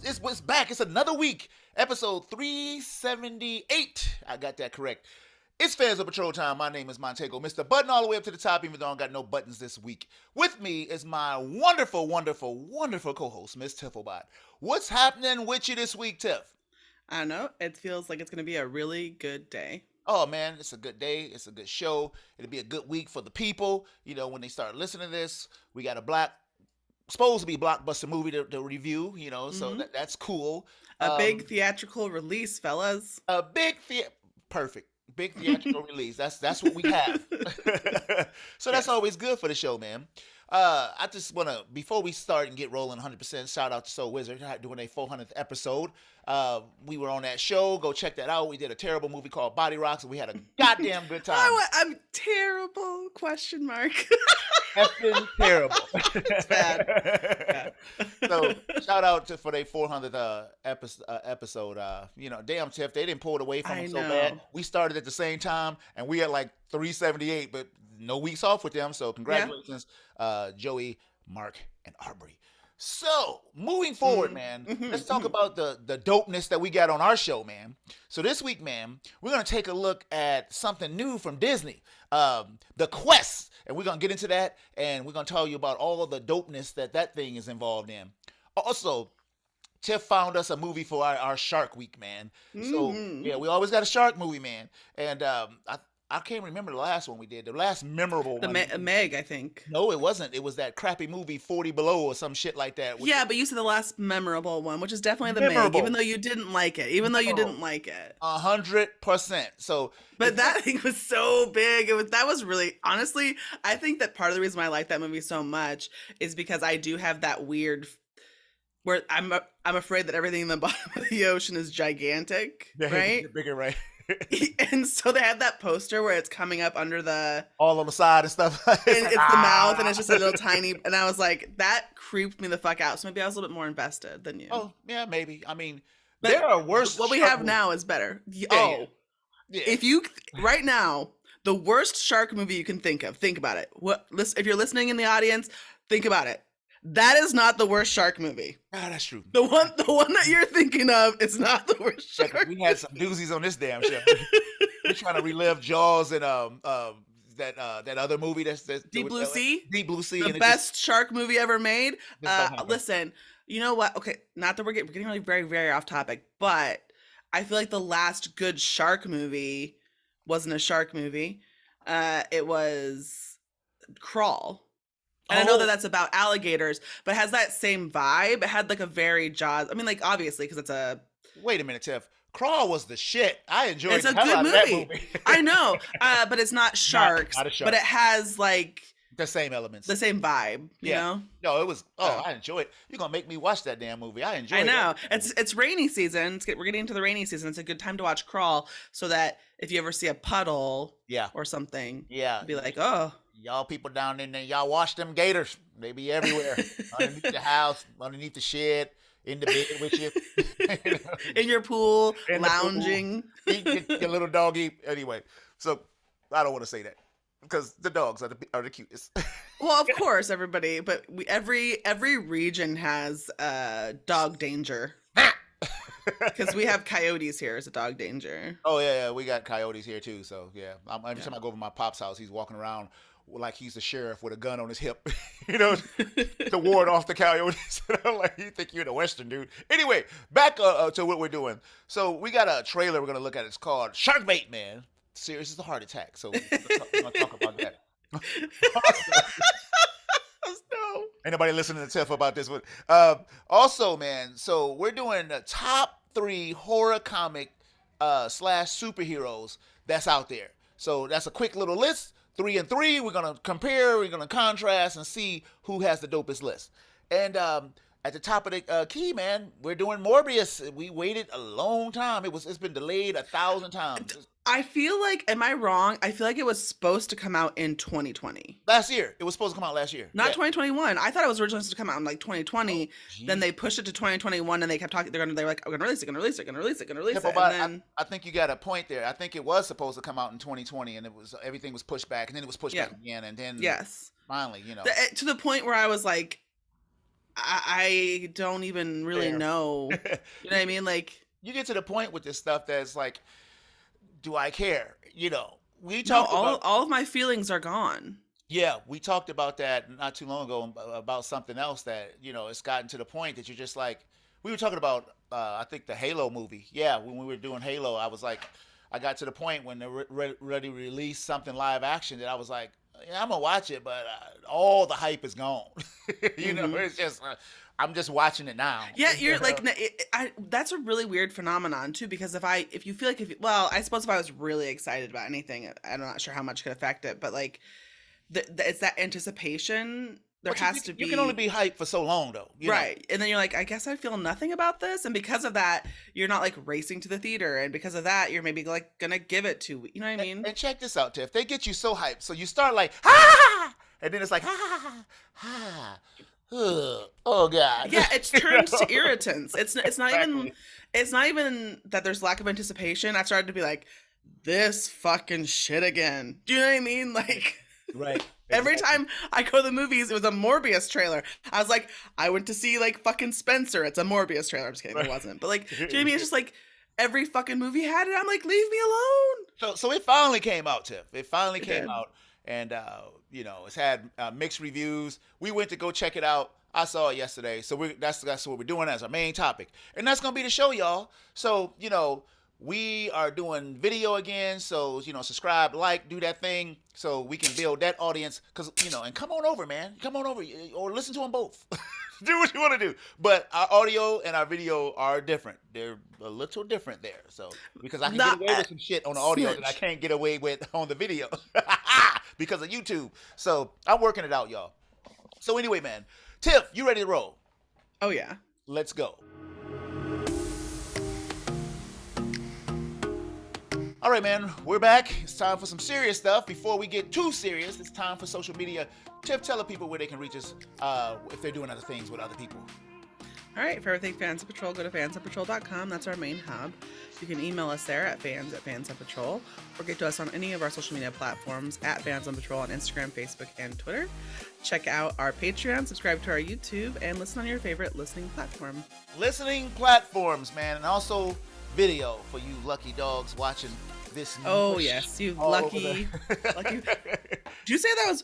it's back. It's another week. Episode 378. I got that correct. It's Fans of Patrol time. My name is Montago. Mr. Button all the way up to the top, even though I don't got no buttons this week. With me is my wonderful, wonderful, wonderful co-host, Miss Tifflebot. What's happening with you this week, Tiff? I don't know. It feels like it's going to be a really good day. Oh man, it's a good day. It's a good show. It'll be a good week for the people. You know, when they start listening to this, we got a supposed to be blockbuster movie to review. You know, so that's cool. A big theatrical release, fellas. A big perfect. Big theatrical release. That's what we have. So that's always good for the show, man. I just want to, before we start and get rolling 100%, shout out to Soul Wizard doing a 400th episode. We were on that show. Go check that out. We did a terrible movie called Body Rocks, and we had a goddamn good time. I'm terrible, question mark. Effing terrible. It's bad. Yeah. So shout out for their 400th episode. You know, damn Tiff, they didn't pull it away from them so bad. We started at the same time, and we had like 378, but no weeks off with them. So congratulations, Joey, Mark, and Arbery. So moving forward, man, let's talk about the dopeness that we got on our show, man. So this week, man, we're gonna take a look at something new from Disney, The Quest, and we're gonna get into that, and we're gonna tell you about all of the dopeness that thing is involved in. Also, Tiff found us a movie for our Shark Week, man. So yeah, we always got a shark movie, man, and I can't remember the last one we did. The last memorable one. Meg, I think. No, it wasn't. It was that crappy movie 40 Below or some shit like that. Yeah, but you said the last memorable one, which is definitely the Meg, even though you didn't like it. 100%. So, but that thing was so big. That was really, honestly, I think that part of the reason why I like that movie so much is because I do have that weird, where I'm afraid that everything in the bottom of the ocean is gigantic, right? Bigger, right? And so they had that poster where it's coming up under all on the side and stuff. And it's the mouth, and it's just a little tiny. And I was like, that creeped me the fuck out. So maybe I was a little bit more invested than you. Oh yeah, maybe. I mean, but there are worse. What we have now is better. Yeah. If you right now, the worst shark movie you can think of. Think about it. If you're listening in the audience, think about it. That is not the worst shark movie. Ah, that's true. The one that you're thinking of is not the worst shark. Yeah, we had some doozies on this damn show. We're trying to relive Jaws and that other movie that's Deep Blue Sea. Deep Blue Sea, the best shark movie ever made. Listen, you know what? Okay, not that we're getting really very, very off topic, but I feel like the last good shark movie wasn't a shark movie. It was Crawl. And I know that that's about alligators, but it has that same vibe. It had like a very Jaws. I mean, like, obviously, because it's a... Wait a minute, Tiff. Crawl was the shit. I enjoyed it. It's a good movie. I know, but it's not sharks. Not a shark. But it has, like... the same elements. The same vibe, you know? No, it was... I enjoy it. You're going to make me watch that damn movie. I enjoy it. I know. It's rainy season. We're getting into the rainy season. It's a good time to watch Crawl so that if you ever see a puddle or something, be like, oh... Y'all people down in there, y'all watch them gators. They be everywhere. Underneath the house, underneath the shed, in the bed with you. In your pool, lounging. Your little doggy. Anyway, so I don't want to say that because the dogs are the cutest. Well, of course, everybody. But every region has dog danger. Because we have coyotes here as a dog danger. Oh, yeah. We got coyotes here, too. So, yeah. Every time I go over to my pop's house, he's walking around like he's the sheriff with a gun on his hip, you know, to ward off the coyotes. I'm like, you think you're the Western dude. Anyway, back to what we're doing. So we got a trailer we're going to look at. It's called Sharkbait, man. Serious as a heart attack. So we're going to talk about that. No. Ain't nobody listening to Tiff about this one. Also, man, so we're doing the top 3 horror comic / superheroes that's out there. So that's a quick little list. 3 and 3. We're gonna compare. We're gonna contrast and see who has the dopest list. And at the top of the key, man, we're doing Morbius. We waited a long time. It's been delayed 1,000 times. I feel like, am I wrong? I feel like it was supposed to come out in 2020. Last year. It was supposed to come out last year. Not 2021. I thought it was originally supposed to come out in like 2020. Then they pushed it to 2021 and they kept talking. They're like, we're going to release it. And then... I think you got a point there. I think it was supposed to come out in 2020 and everything was pushed back and then it was pushed back again. And then finally, you know. To the point where I was like, I don't even really know. You know what I mean? Like, you get to the point with this stuff that's like, do I care? We no, talked about all of my feelings are gone. yeah, we talked about that not too long ago about something else that it's gotten to the point that you're just like we were talking about. I think the Halo movie. Yeah, when we were doing Halo, I was like, I got to the point when they ready to release something live action that I was like, yeah, I'm gonna watch it, but all the hype is gone. It's just I'm just watching it now. Yeah, you're like, that's a really weird phenomenon too, because if you feel like well, I suppose if I was really excited about anything, I'm not sure how much could affect it, but like, it's that anticipation. There has to be. You can only be hyped for so long, though. Right. And then you're like, I guess I feel nothing about this. And because of that, you're not like racing to the theater. And because of that, you're maybe like going to give it to, you know what I mean? And check this out, Tiff. They get you so hyped. So you start like, ha! And then it's like, ha, ha. Oh God. Yeah, it turns to irritants. It's not even that there's lack of anticipation. I've started to be like, this fucking shit again. Do you know what I mean? Like, right. Every time I go to the movies, it was a Morbius trailer. I was like, I went to see like fucking Spencer. It's a Morbius trailer. I'm just kidding, it wasn't. But like, do you know what I mean? It's just like every fucking movie had it. I'm like, leave me alone. So it finally came out, Tiff. It finally came out, and it's had mixed reviews. We went to go check it out. I saw it yesterday, so that's what we're doing as our main topic, and that's gonna be the show, y'all. So we are doing video again, so subscribe, like, do that thing, so we can build that audience. Cause and come on over, man. Come on over, or listen to them both. Do what you want to do. But our audio and our video are different. They're a little different there. So because I can get away with some shit on the audio that I can't get away with on the video because of YouTube. So I'm working it out, y'all. So anyway, man, Tiff, you ready to roll? Oh yeah. Let's go. All right, man, we're back. It's time for some serious stuff. Before we get too serious, it's time for social media. Tiff, tell the people where they can reach us if they're doing other things with other people. All right, for everything Fans of Patrol, go to fansofpatrol.com. That's our main hub. You can email us there at fans@fansofpatrol, or get to us on any of our social media platforms at Fans on Patrol on Instagram, Facebook, and Twitter. Check out our Patreon, subscribe to our YouTube, and listen on your favorite listening platform. Listening platforms, man, and also video for you lucky dogs watching this. Oh yes, you lucky. Did you say that was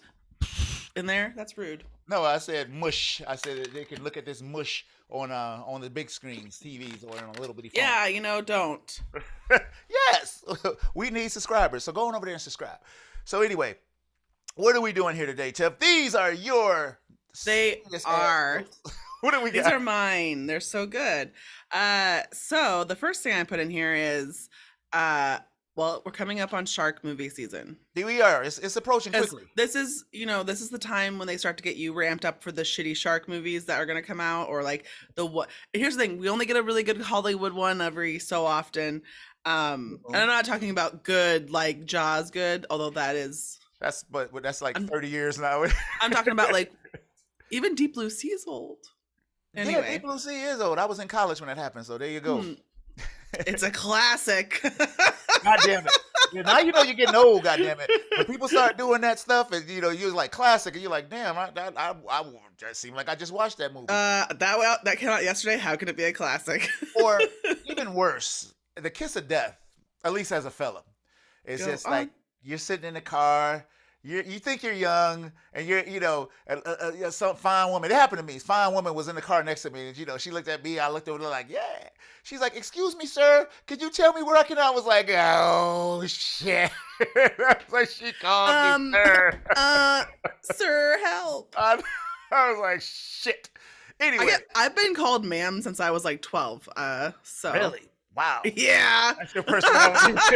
in there? That's rude. No, I said mush. I said they can look at this mush on the big screens, TVs, or on a little bitty phone. Yeah, don't. Yes, we need subscribers, so go on over there and subscribe. So anyway, what are we doing here today, Tiff? These are your. They are. What do we got? These are mine. They're so good. So the first thing I put in here is, well, we're coming up on shark movie season. We are. It's approaching quickly. This is the time when they start to get you ramped up for the shitty shark movies that are going to come out, or like what. Here's the thing: we only get a really good Hollywood one every so often. And I'm not talking about good like Jaws good, although that's like 30 years now. I'm talking about like even Deep Blue Sea is old. Anyway. Yeah, Deep Blue Sea is old. I was in college when that happened, so there you go. It's a classic. God damn it. Now you're getting old, god damn it. When people start doing that stuff and you're like classic and you're like, damn, I just seem like I just watched that movie. That came out yesterday. How could it be a classic? Or even worse, The Kiss of Death, at least as a fella. It's just like you're sitting in the car. You think you're young, and you're some fine woman. It happened to me. Fine woman was in the car next to me, and she looked at me. I looked over there like, yeah. She's like, excuse me, sir, could you tell me where I can? I was like, oh shit. Like she called me, sir. Sir, help. I was like, shit. Anyway, I've been called ma'am since I was like 12. So really. Wow. Yeah. That's your personality. I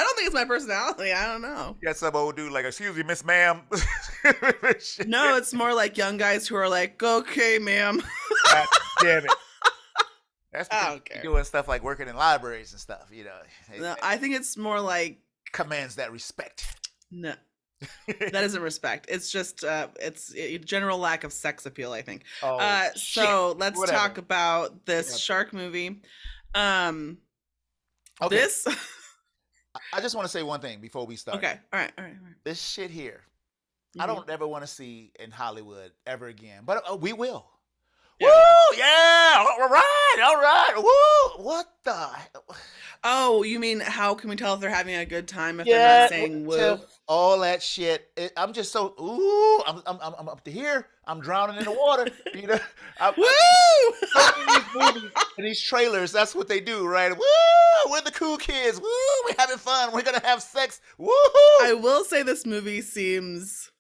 don't think it's my personality. I don't know. You got some old dude like, excuse me, Miss Ma'am. No, it's more like young guys who are like, okay, ma'am. God damn it. That's doing stuff like working in libraries and stuff, No, I think it's more like commands that respect. No. That isn't respect. It's just it's a general lack of sex appeal, I think. So let's talk about this shark movie. Okay. This I just want to say one thing before we start. Okay. All right. This shit here I don't ever want to see in Hollywood ever again. But we will. Yeah. Woo! Yeah! All right. Woo! What the hell? Oh, you mean how can we tell if they're having a good time if they're not saying woo? All that shit. I'm just so I'm up to here. I'm drowning in the water. You know. Woo! So in these movies, in these trailers, that's what they do, right? Woo! We're the cool kids. Woo! We're having fun. We're gonna have sex. Woo! I will say this movie seems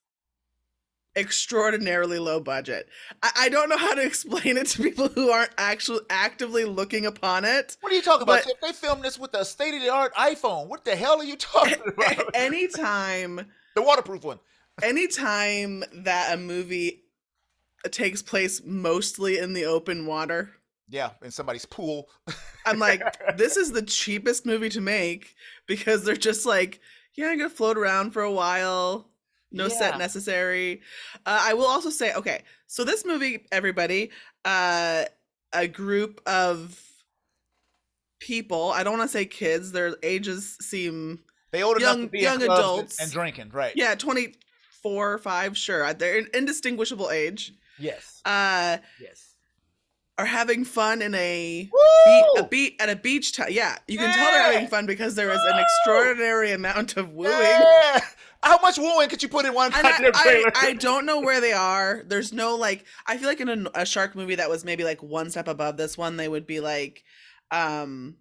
extraordinarily low budget. I don't know how to explain it to people who aren't actually actively looking upon it. What are you talking about? If they filmed this with a state-of-the-art iPhone, what the hell are you talking about? Anytime the waterproof one. Anytime that a movie takes place mostly in the open water. Yeah, in somebody's pool. I'm like, this is the cheapest movie to make because they're just like, yeah, I'm gonna float around for a while. No set necessary. I will also say, okay, so this movie, everybody, a group of people, I don't want to say kids, their ages seem they old enough to be young adults and drinking, right? Yeah, 24, 5, sure. They're an indistinguishable age. Yes. Yes. Are having fun in a beach time. Yeah, you can tell they're having fun because there is an extraordinary amount of wooing. Yeah. How much wooing could you put in one goddamn trailer? I don't know where they are. There's no like. I feel like in a shark movie that was maybe like one step above this one, they would be like, oh,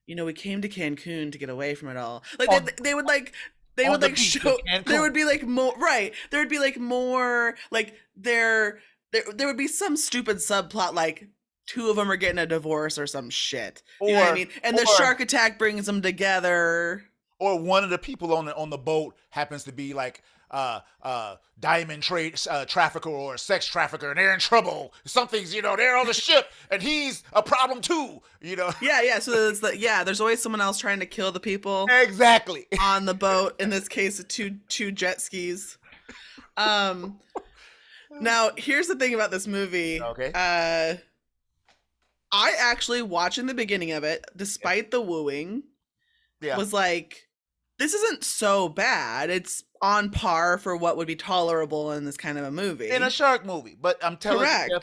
we came to Cancun to get away from it all. Like they would like. They would like show. There would be like more. Right. There would be like more. Like there would be some stupid subplot like two of them are getting a divorce or some shit. You know what I mean? And the shark attack brings them together. Or one of the people on the boat happens to be like diamond trade trafficker or sex trafficker, and they're in trouble. Something's they're on the ship, and he's a problem too. Yeah. So it's there's always someone else trying to kill the people. Exactly. On the boat. In this case, two jet skis. Now here's the thing about this movie. Okay. I actually watching the beginning of it, despite the wooing, was like, this isn't so bad. It's on par for what would be tolerable in this kind of a movie. In a shark movie. But I'm telling you,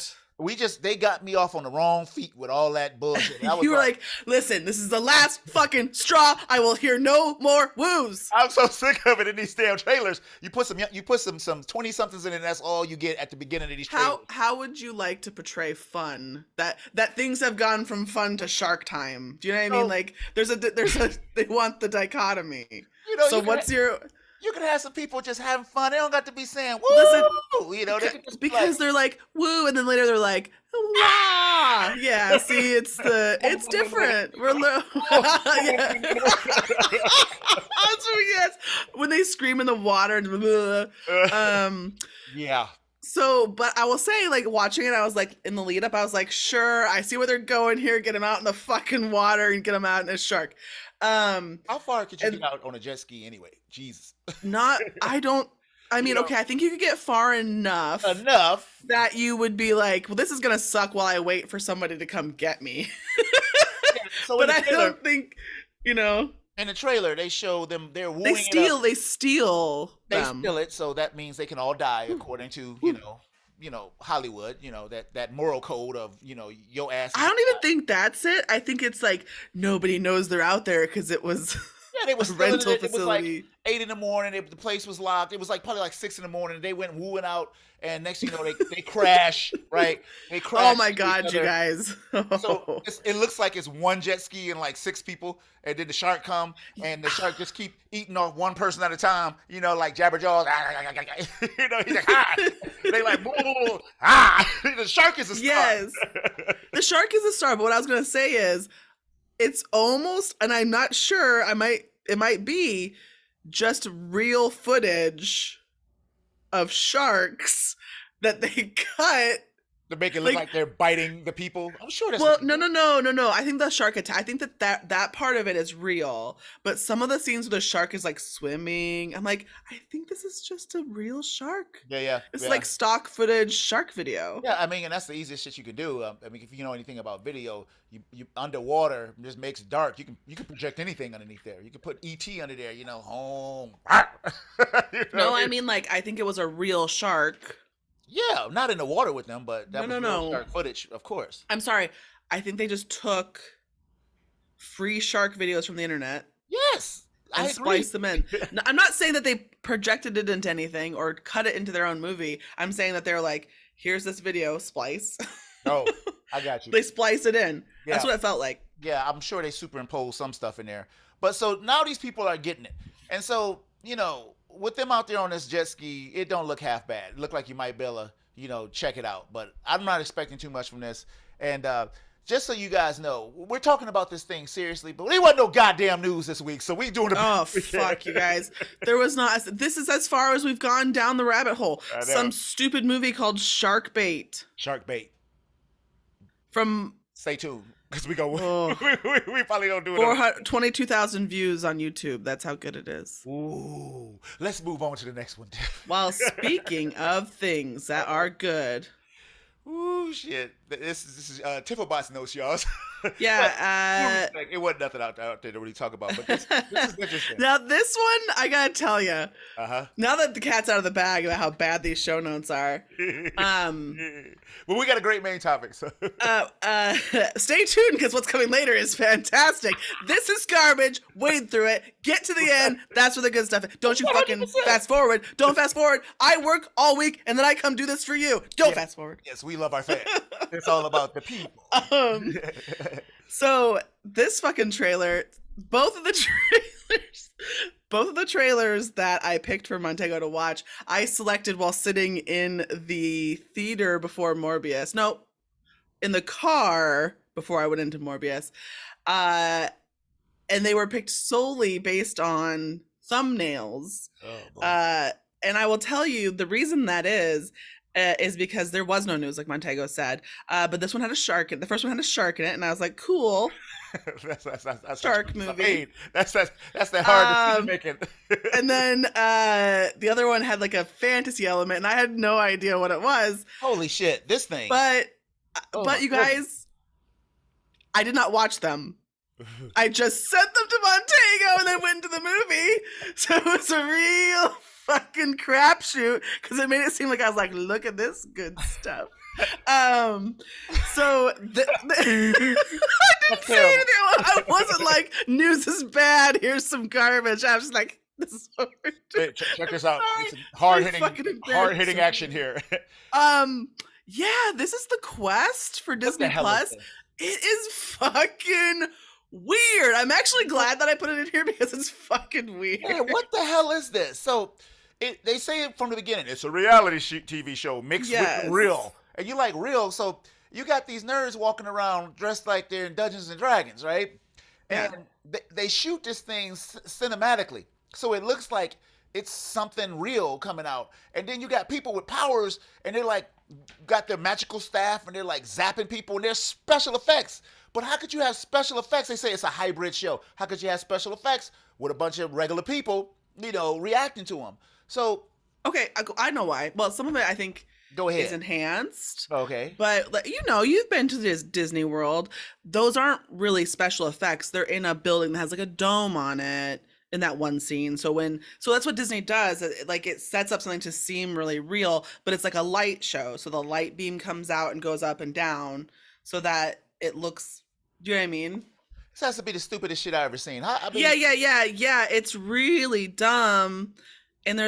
they got me off on the wrong feet with all that bullshit. You were like, listen, this is the last fucking straw. I will hear no more woos. I'm so sick of it in these damn trailers. You put some 20-somethings in it, and that's all you get at the beginning of these trailers. How would you like to portray fun? That things have gone from fun to shark time. Do you know what I mean? Like there's a they want the dichotomy. So what's your You can have some people just having fun. They don't got to be saying woo. Listen, they can just because they're like woo, and then later they're like wah. Yeah, see, it's different. We're when they scream in the water. Yeah. So, but I will say, like, watching it, I was like, in the lead up, I was like, sure, I see where they're going here. Get them out in the fucking water and get them out in a shark. How far could you get out on a jet ski anyway? Jesus. Okay, I think you could get far enough that you would be like, well, this is gonna suck while I wait for somebody to come get me. But I don't think, in the trailer they show them they're wooing. They steal them. Steal it, so that means they can all die according to Hollywood, that moral code of your ass. I don't even think that's it. I think it's like nobody knows they're out there because it was they was a rental facility. It was like 8 in the morning. The place was locked. It was like probably like 6 in the morning. They went wooing out, and next thing you know, they crash. Right? They crash. Oh my God, you guys! So it looks like it's one jet ski and like 6 people, and then the shark come, and the shark just keep eating off one person at a time. Like Jabberjaws. He's like they like the shark is a star. Yes, the shark is a star. But what I was gonna say is, it's almost, and I'm not sure. It might be just real footage of sharks that they cut to make it look like they're biting the people. I'm sure that's no. I think the shark attack. I think that part of it is real, but some of the scenes where the shark is like swimming, I'm like, I think this is just a real shark. Yeah. It's like stock footage shark video. Yeah, I mean, and that's the easiest shit you can do. I mean, if you know anything about video, you underwater just makes it dark. You can project anything underneath there. You can put ET under there. Home. No, I mean, like, I think it was a real shark. Yeah, not in the water with them, but that was real shark footage, of course. I'm sorry. I think they just took free shark videos from the internet. Yes. And spliced them in. I'm not saying that they projected it into anything or cut it into their own movie. I'm saying that they're like, here's this video, splice. Oh, I got you. They splice it in. Yeah. That's what it felt like. Yeah, I'm sure they superimposed some stuff in there. But so now these people are getting it. And so, with them out there on this jet ski, it don't look half bad. It look like you might be able to, check it out. But I'm not expecting too much from this. And just so you guys know, we're talking about this thing seriously, but there wasn't no goddamn news this week, so we doing it. Oh, fuck you guys. There was not. This is as far as we've gone down the rabbit hole. Some stupid movie called Shark Bait. Shark Bait. From... Stay tuned. Because we go, we probably don't do it. 22,000 views on YouTube. That's how good it is. Ooh. Let's move on to the next one. Well, speaking of things that are good. Ooh, shit. This is Tiffobot's notes, y'all. Yeah. It wasn't nothing out there to really talk about, but this is interesting. Now, this one, I gotta tell you. Uh-huh. Now that the cat's out of the bag about how bad these show notes are. Well, we got a great main topic, so. Stay tuned, because what's coming later is fantastic. This is garbage. Wade through it. Get to the end. That's where the good stuff is. Don't you 100%. Fucking fast forward. Don't fast forward. I work all week, and then I come do this for you. Don't fast forward. Yes, we love our fans. It's all about the people. So this fucking trailer, both of the trailers that I picked for Montago to watch, I selected while sitting in the theater before Morbius. No, in the car before I went into Morbius. And they were picked solely based on thumbnails. And I will tell you the reason that is because there was no news, like Montago said. But this one had a shark. The first one had a shark in it, and I was like, "Cool, that's shark movie." That's that hard decision making. And then the other one had like a fantasy element, and I had no idea what it was. Holy shit, this thing! But you guys, I did not watch them. I just sent them to Montago and then went to the movie. So it was a real fucking crapshoot because it made it seem like I was like, look at this good stuff. So I didn't say anything. I wasn't like, news is bad. Here's some garbage. I was just like, this is what we're doing. Check this out. It's hard hitting action here. Yeah, this is the Quest for Disney Plus. It is fucking weird. I'm actually glad that I put it in here because it's fucking weird. Yeah, what the hell is this? So they say it from the beginning. It's a reality TV show mixed with real. And you like real, so you got these nerds walking around dressed like they're in Dungeons and Dragons, right? And they shoot this thing cinematically. So it looks like it's something real coming out. And then you got people with powers, and they're like, got their magical staff, and they're like zapping people, and there's special effects. But how could you have special effects? They say it's a hybrid show. How could you have special effects with a bunch of regular people, reacting to them? So. Okay, I know why. Well, some of it I think Go ahead. is enhanced. Okay. But, you've been to this Disney World. Those aren't really special effects. They're in a building that has like a dome on it in that one scene. So that's what Disney does. It sets up something to seem really real, but it's like a light show. So the light beam comes out and goes up and down so that it looks, do you know what I mean? This has to be the stupidest shit I've ever seen. Yeah. It's really dumb. And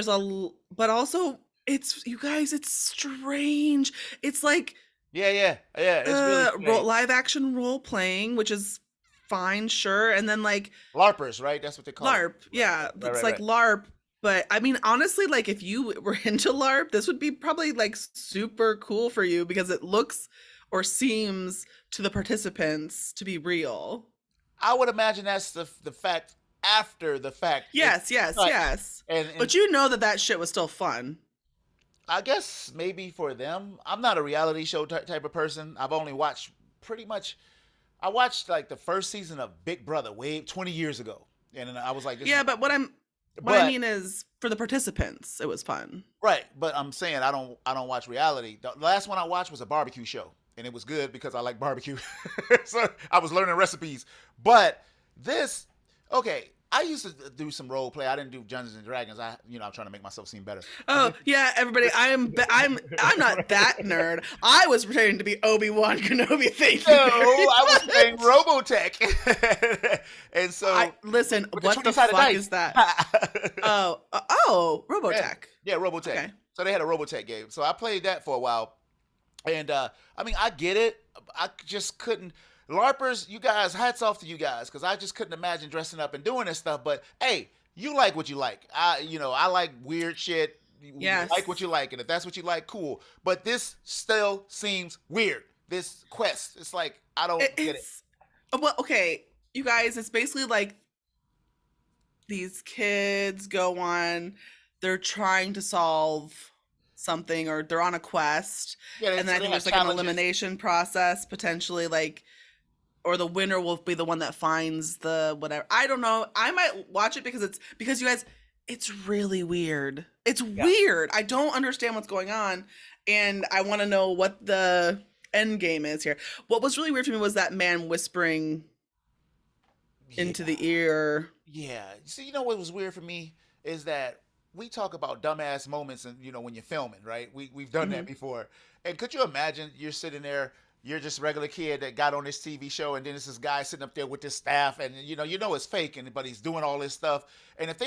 but also it's, you guys, it's strange. It's like, yeah. It's really live action role playing, which is fine, sure. And then like LARPers, right? That's what they call LARP. It. Yeah, it's like LARP. But I mean, honestly, like if you were into LARP, this would be probably like super cool for you because it looks or seems to the participants to be real. I would imagine that's the fact after the fact. Yes. And but you know that shit was still fun. I guess maybe for them. I'm not a reality show type of person. I've only watched pretty much. I watched like the first season of Big Brother way 20 years ago, and then I was like, "This." Yeah, but what I mean is for the participants, it was fun. Right, but I'm saying I don't watch reality. The last one I watched was a barbecue show, and it was good because I like barbecue. So I was learning recipes. But this, okay, I used to do some role play. I didn't do Dungeons and Dragons. I'm trying to make myself seem better. Oh yeah, everybody, I'm not that nerd. I was pretending to be Obi-Wan Kenobi. Thank you. No, I was playing Robotech, and so listen. What the fuck is that? Robotech. Yeah, Robotech. Okay. So they had a Robotech game. So I played that for a while, and I mean, I get it. I just couldn't. LARPers, you guys, hats off to you guys, because I just couldn't imagine dressing up and doing this stuff. But hey, you like what you like. I like weird shit. Yes. You like what you like, and if that's what you like, cool. But this still seems weird. This quest, it's like I don't get it. Well, okay, you guys, it's basically like these kids go on. They're trying to solve something, or they're on a quest, and then I think there's like an elimination process potentially, like. Or the winner will be the one that finds the whatever. I don't know. I might watch it because you guys, it's really weird. It's weird. I don't understand what's going on, and I want to know what the end game is here. What was really weird for me was that man whispering into the ear. Yeah. See, you know what was weird for me is that we talk about dumbass moments, and when you're filming, right? We've done that before. And could you imagine you're sitting there? You're just a regular kid that got on this TV show, and then it's this guy sitting up there with this staff, and you know it's fake, but he's doing all this stuff. And if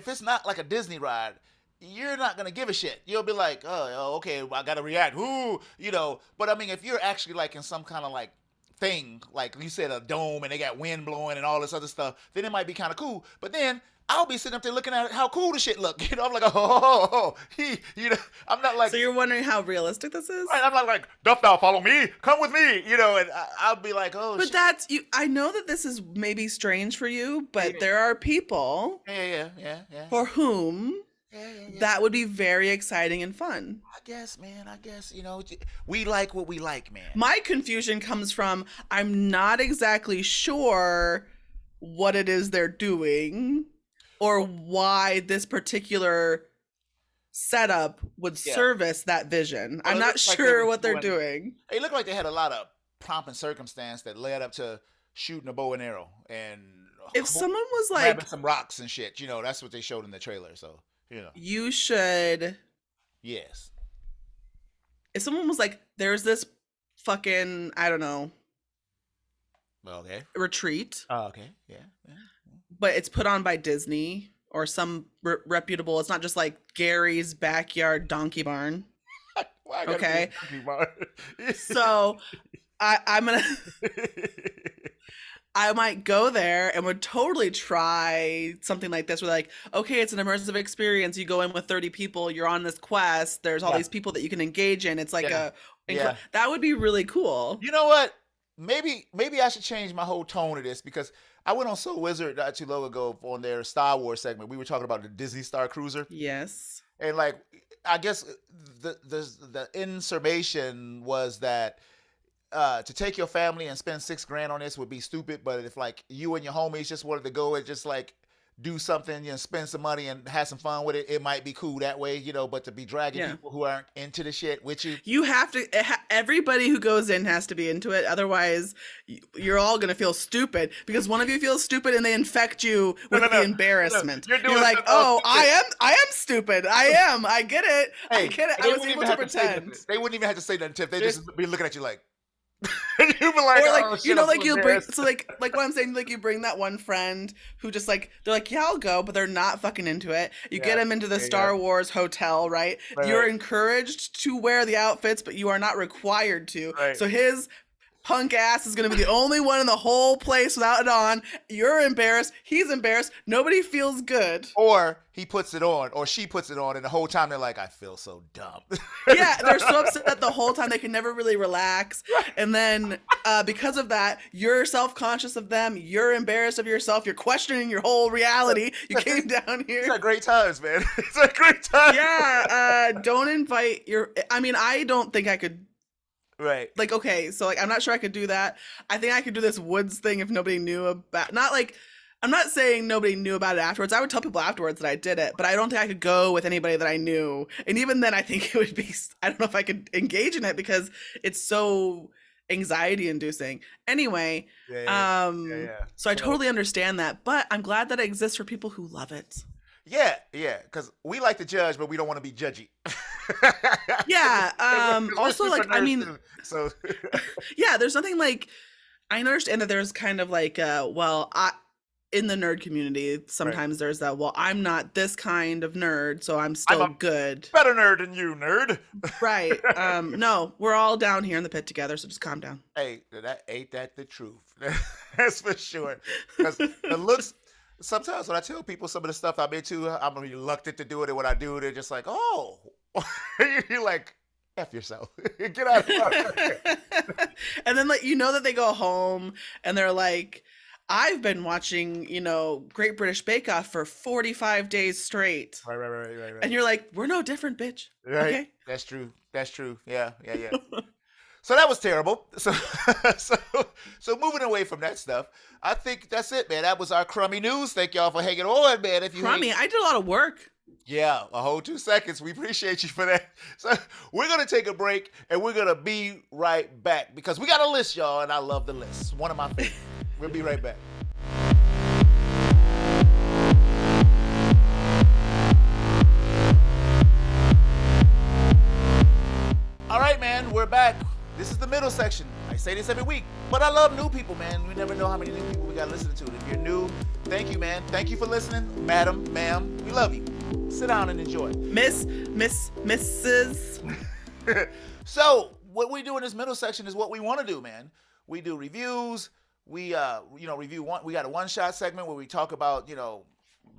it's not like a Disney ride, you're not gonna give a shit. You'll be like, oh okay, I gotta react. Ooh, But I mean, if you're actually like in some kind of like thing, like you said, a dome, and they got wind blowing and all this other stuff, then it might be kind of cool. But then I'll be sitting up there looking at how cool the shit look. I'm like, I'm not like. So you're wondering how realistic this is? Right, I'm not like, doth thou follow me? Come with me, and I'll be like, oh. But shit. That's you. I know that this is maybe strange for you, but there are people. Yeah. For whom. That would be very exciting and fun. I guess, man. We like what we like, man. My confusion comes from I'm not exactly sure what it is they're doing. Or why this particular setup would service that vision. Well, I'm not sure what they're doing. It looked like they had a lot of pomp and circumstance that led up to shooting a bow and arrow. And if someone was like grabbing some rocks and shit, that's what they showed in the trailer. So, you should. Yes. If someone was like, there's this fucking, I don't know. Okay. Retreat. Oh, okay. Yeah. But it's put on by Disney or some reputable. It's not just like Gary's backyard donkey barn. Okay. Donkey barn? So I'm gonna. I might go there and would totally try something like this. Where like, okay, it's an immersive experience. You go in with 30 people. You're on this quest. There's all these people that you can engage in. It's like that would be really cool. You know what? Maybe I should change my whole tone of this, because I went on So Wizard not too long ago on their Star Wars segment. We were talking about the Disney Star Cruiser. Yes. And like, I guess the information was that to take your family and spend $6,000 on this would be stupid. But if like you and your homies just wanted to go and just like do something, spend some money and have some fun with it, it might be cool that way, but to be dragging people who aren't into the shit with you have to, everybody who goes in has to be into it. Otherwise you're all going to feel stupid, because one of you feels stupid and they infect you with the embarrassment. You're like, oh, I am stupid. I get it. Hey, I get it. I was able to pretend. They wouldn't even have to say nothing, Tiff. They just be looking at you like, you'd be like, or like, you'll bring, so like what I'm saying, like you bring that one friend who just like, they're like, yeah, I'll go, but they're not fucking into it. You get them into the Star Wars hotel, right? You're encouraged to wear the outfits, but you are not required to. So his hunk ass is going to be the only one in the whole place without it on. You're embarrassed. He's embarrassed. Nobody feels good. Or he puts it on, or she puts it on, and the whole time they're like, I feel so dumb. Yeah, they're so upset the whole time they can never really relax. And then because of that, you're self-conscious of them. You're embarrassed of yourself. You're questioning your whole reality. You came down here. It's like great times, man. It's like great times. Yeah, don't invite your... I mean, I don't think I could... Right. Like, okay, so like I'm not sure I could do that. I think I could do this woods thing if nobody knew about... Not like... I'm not saying nobody knew about it afterwards. I would tell people afterwards that I did it, but I don't think I could go with anybody that I knew. And even then, I think it would be... I don't know if I could engage in it because it's so anxiety inducing. Anyway, so I totally understand that, but I'm glad that it exists for people who love it. Yeah, because we like to judge, but we don't want to be judgy. Yeah. Also, like, I mean... Too, so... Yeah, there's nothing like... I understand that there's kind of like, in the nerd community, sometimes there's that, well, I'm not this kind of nerd, so I'm still good. Better nerd than you, nerd. Right. No, we're all down here in the pit together, so just calm down. Hey, ain't that the truth? That's for sure. Because the looks, sometimes when I tell people some of the stuff I'm into, I'm reluctant to do it, and when I do, they're just like, oh. You're like, F yourself. Get out of here. And then, like, you know that they go home, and they're like, I've been watching, Great British Bake Off for 45 days straight. Right. And you're like, we're no different, bitch. Right. Okay? That's true. Yeah. So that was terrible. So moving away from that stuff, I think that's it, man. That was our crummy news. Thank y'all for hanging on, man. Crummy? I did a lot of work. Yeah, a whole 2 seconds. We appreciate you for that. So we're going to take a break, and we're going to be right back because we got a list, y'all, and I love the list. One of my favorites. We'll be right back. All right, man, we're back. This is the middle section. I say this every week, but I love new people, man. We never know how many new people we got listening to. If you're new, thank you, man. Thank you for listening. Madam, ma'am, we love you. Sit down and enjoy. Mrs. So what we do in this middle section is what we want to do, man. We do reviews. We review one. We got a one-shot segment where we talk about,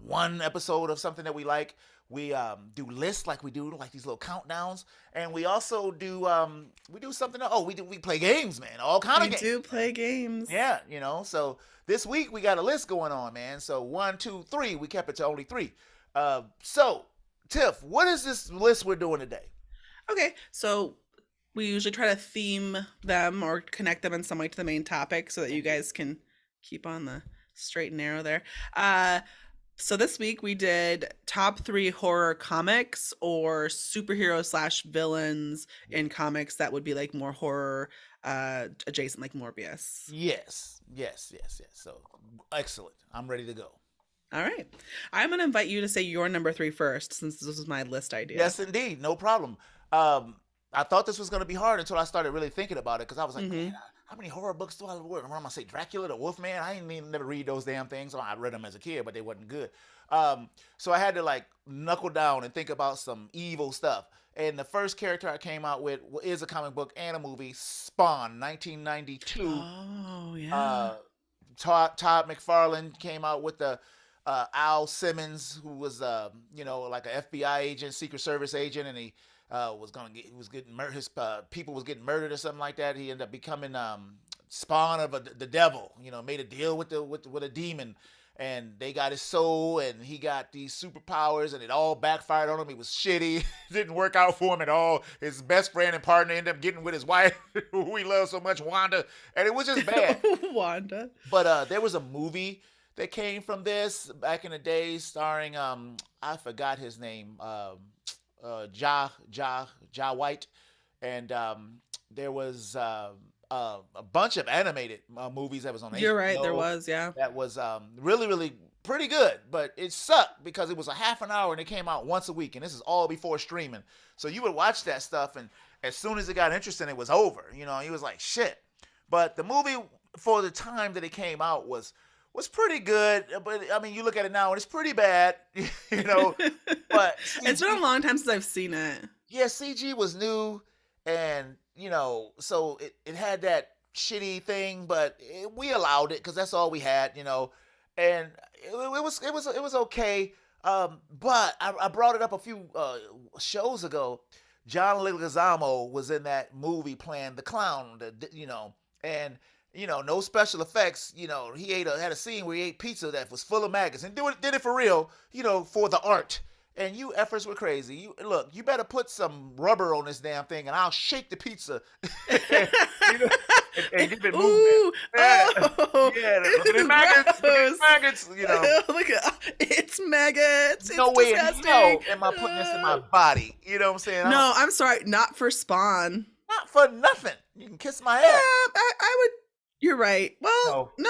one episode of something that we like. We do lists like we do like these little countdowns, and we also do we do something. We play games, man. All kind of games. We do play games. Yeah, So this week we got a list going on, man. So 1, 2, 3. We kept it to only 3. So Tiff, what is this list we're doing today? Okay, so we usually try to theme them or connect them in some way to the main topic so that you guys can keep on the straight and narrow there. So this week we did top 3 horror comics or superhero / villains in comics that would be like more horror adjacent, like Morbius. Yes. So excellent. I'm ready to go. All right. I'm going to invite you to say your number 3 first, since this was my list idea. Yes, indeed. No problem. I thought this was going to be hard until I started really thinking about it, because I was like, man, how many horror books do I read? I'm going to say Dracula, the Wolfman. I didn't never read those damn things. I read them as a kid, but they wasn't good. So I had to like knuckle down and think about some evil stuff. And the first character I came out with is a comic book and a movie, Spawn, 1992. Oh, yeah. Todd McFarlane came out with the Al Simmons, who was like an FBI agent, Secret Service agent, and he his people was getting murdered or something like that. He ended up becoming spawn of the devil. Made a deal with a demon, and they got his soul, and he got these superpowers, and it all backfired on him. He was shitty. It didn't work out for him at all. His best friend and partner ended up getting with his wife, who he loved so much, Wanda, and it was just bad. Wanda. But there was a movie that came from this back in the day, starring I forgot his name. Ja White, and there was a bunch of animated movies that was on HBO. You're right, there was, yeah. That was really, really pretty good, but it sucked because it was a half an hour and it came out once a week, and this is all before streaming. So you would watch that stuff, and as soon as it got interesting, it was over. He was like, shit. But the movie, for the time that it came out, was pretty good, but I mean, you look at it now and it's pretty bad, but it's been a long time since I've seen it. Yeah, CG was new, and so it had that shitty thing, but we allowed it because that's all we had, and it was okay. But I brought it up a few shows ago. John Leguizamo was in that movie playing the clown, and no special effects. He had a scene where he ate pizza that was full of maggots and did it for real, for the art. And you efforts were crazy. You better put some rubber on this damn thing, and I'll shake the pizza. and give it movement. Yeah, look at maggots. Look at maggots. Look at it's maggots. No it's way disgusting. am I putting this in my body? You know what I'm saying? No, I'm sorry, not for Spawn. Not for nothing. You can kiss my ass. Yeah, I would. You're right. Well, no,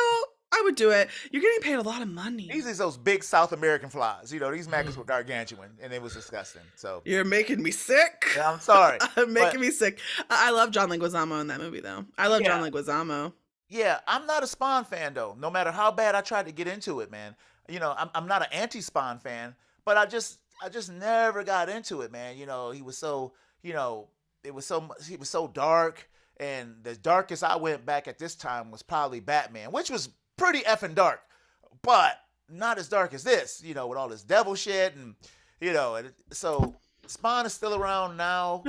I would do it. You're getting paid a lot of money. These are those big South American flies. These maggots were gargantuan, and it was disgusting. So you're making me sick. Yeah, I'm sorry. Making me sick. I love John Leguizamo in that movie, though. I love John Leguizamo. Yeah, I'm not a Spawn fan, though. No matter how bad I tried to get into it, man. I'm not an anti-Spawn fan, but I just never got into it, man. He was so, he was so dark. And the darkest I went back at this time was probably Batman, which was pretty effing dark, but not as dark as this, with all this devil shit. And, so Spawn is still around now,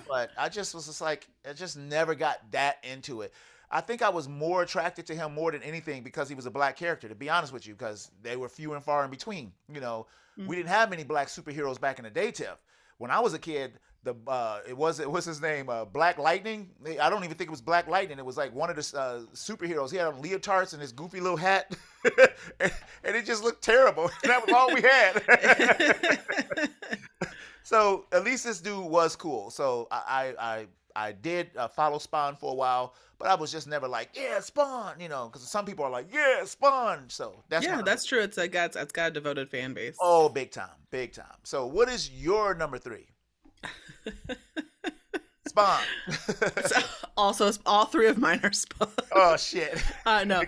but I just never got that into it. I think I was more attracted to him more than anything because he was a black character, to be honest with you, because they were few and far in between. We didn't have many black superheroes back in the day, Tiff. When I was a kid, what's his name? Black Lightning. I don't even think it was Black Lightning. It was like one of the superheroes. He had on leotards and his goofy little hat, and it just looked terrible. That was all we had. So at least this dude was cool. So I did follow Spawn for a while, but I was just never like, yeah, Spawn, because some people are like, yeah, Spawn. So that's true. It's got a devoted fan base. Oh, big time. So what is your number 3? Spawn. Also, all 3 of mine are Spawn. Oh shit. No.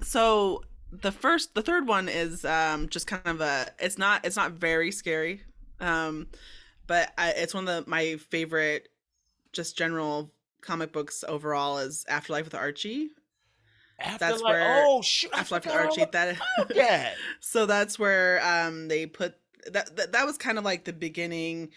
So the third one is just kind of it's not very scary, but it's one of my favorite, just general comic books overall is Afterlife with Archie. That's where Afterlife with Archie. Yeah. So that's where they put that was kind of like the beginning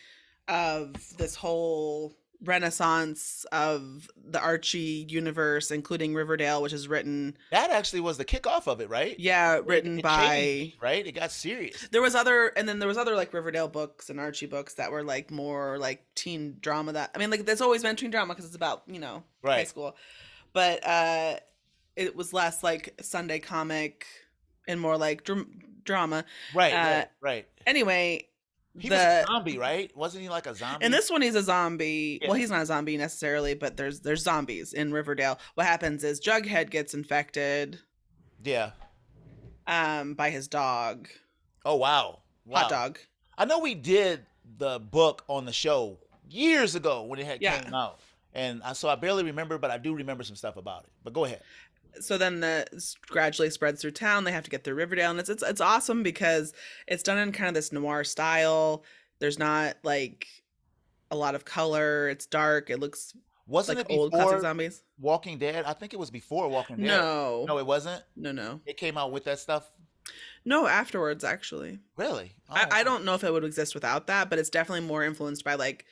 of this whole renaissance of the Archie universe, including Riverdale, which is written. That actually was the kickoff of it, right? Yeah, written by. Changed, right? It got serious. There was other like Riverdale books and Archie books that were like more like teen drama. Like there's always been teen drama because it's about high school, but it was less like Sunday comic and more like drama. Right. Anyway. He was a zombie, right? Wasn't he like a zombie? In this one, he's a zombie. Yeah. Well, he's not a zombie necessarily, but there's zombies in Riverdale. What happens is Jughead gets infected. Yeah. By his dog. Oh, wow. Hot dog. I know we did the book on the show years ago when it came out. And so I barely remember, but I do remember some stuff about it. But go ahead. So then gradually spreads through town. They have to get through Riverdale, and it's awesome because it's done in kind of this noir style. There's not like a lot of color. It's dark. It looks wasn't like it old classic zombies. Walking Dead? I think it was before Walking Dead. No, it wasn't. No. It came out with that stuff. No, afterwards actually. Really? Oh. I don't know if it would exist without that, but it's definitely more influenced by like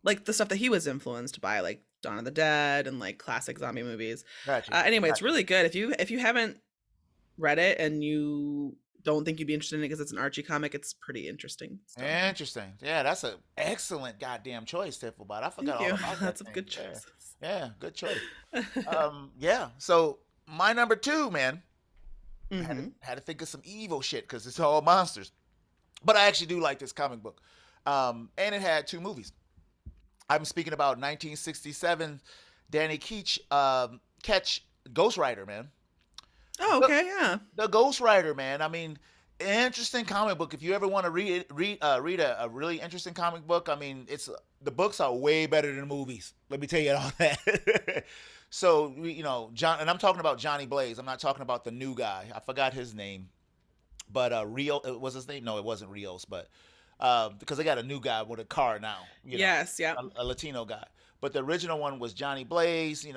the stuff that he was influenced by, like Dawn of the Dead and like classic zombie movies. Gotcha. Anyway, it's really good. If you haven't read it and you don't think you'd be interested in it because it's an Archie comic, it's pretty interesting. Interesting. Yeah, that's an excellent goddamn choice, Tifflebot. I forgot all about that. That's a good choice. Yeah, good choice. Yeah. So my number 2, man. Mm-hmm. Had to think of some evil shit because it's all monsters. But I actually do like this comic book. And it had 2 movies. I'm speaking about 1967 Danny Ketch Ghost Rider, man. Oh, okay, yeah. The Ghost Rider, man. I mean, interesting comic book. If you ever want to read a really interesting comic book, I mean, the books are way better than the movies. Let me tell you all that. So, John, and I'm talking about Johnny Blaze. I'm not talking about the new guy. I forgot his name, but Rio was his name. No, it wasn't Rios, but. Because they got a new guy with a car now. Yes, yeah. A Latino guy. But the original one was Johnny Blaze. He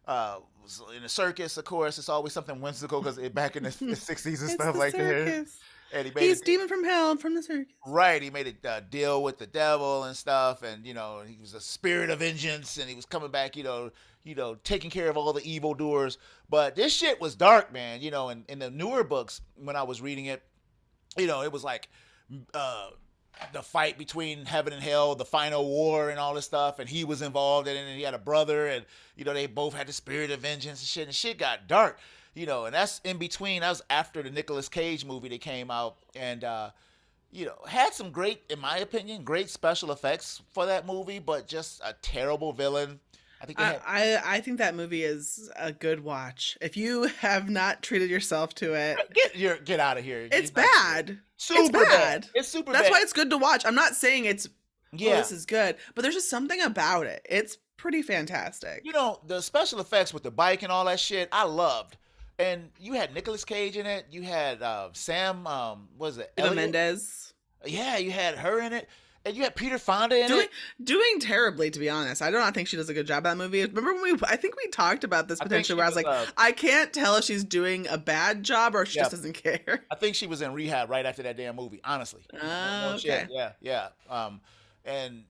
was in a circus, of course. It's always something whimsical because back in the 60s and stuff the like that. circus. And He's demon from hell from the circus. Right, he made a deal with the devil and stuff, and he was a spirit of vengeance, and he was coming back, taking care of all the evildoers. But this shit was dark, man. In the newer books when I was reading it, it was like the fight between heaven and hell, the final war, and all this stuff, and he was involved in it, and he had a brother, and they both had the spirit of vengeance and shit got dark. And that's in between. That was after the Nicolas Cage movie that came out, and had some great, in my opinion, great special effects for that movie, but just a terrible villain. I think that movie is a good watch. If you have not treated yourself to it, get out of here. It's bad. Super bad. It's super bad. That's why it's good to watch. I'm not saying it's this is good, but there's just something about it. It's pretty fantastic. The special effects with the bike and all that shit, I loved. And you had Nicolas Cage in it. You had Sam, what was it? Eva Mendes. Yeah, you had her in it. And you had Peter Fonda in it. Doing terribly, to be honest. I do not think she does a good job of that movie. Remember when I think we talked about this potentially where I was like, I can't tell if she's doing a bad job or if she just doesn't care. I think she was in rehab right after that damn movie, honestly. Oh, okay. Yeah. And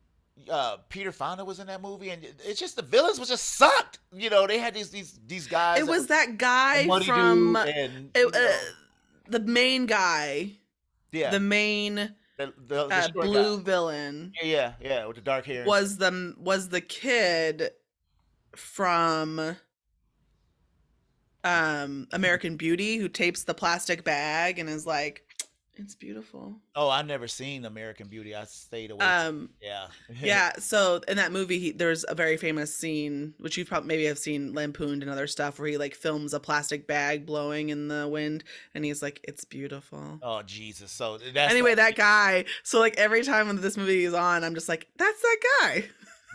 Peter Fonda was in that movie, and it's just the villains was just sucked. They had these guys. It was that guy from the main guy. Yeah. The main the blue guy. Villain. Yeah, with the dark hair. Was the kid from American Beauty who tapes the plastic bag and is like, it's beautiful. Oh, I've never seen American Beauty. I stayed away. Yeah. So in that movie, there's a very famous scene, which you probably maybe have seen lampooned and other stuff, where he like films a plastic bag blowing in the wind, and he's like, "It's beautiful." Oh Jesus! So that's that guy. So like every time when this movie is on, I'm just like, "That's that guy."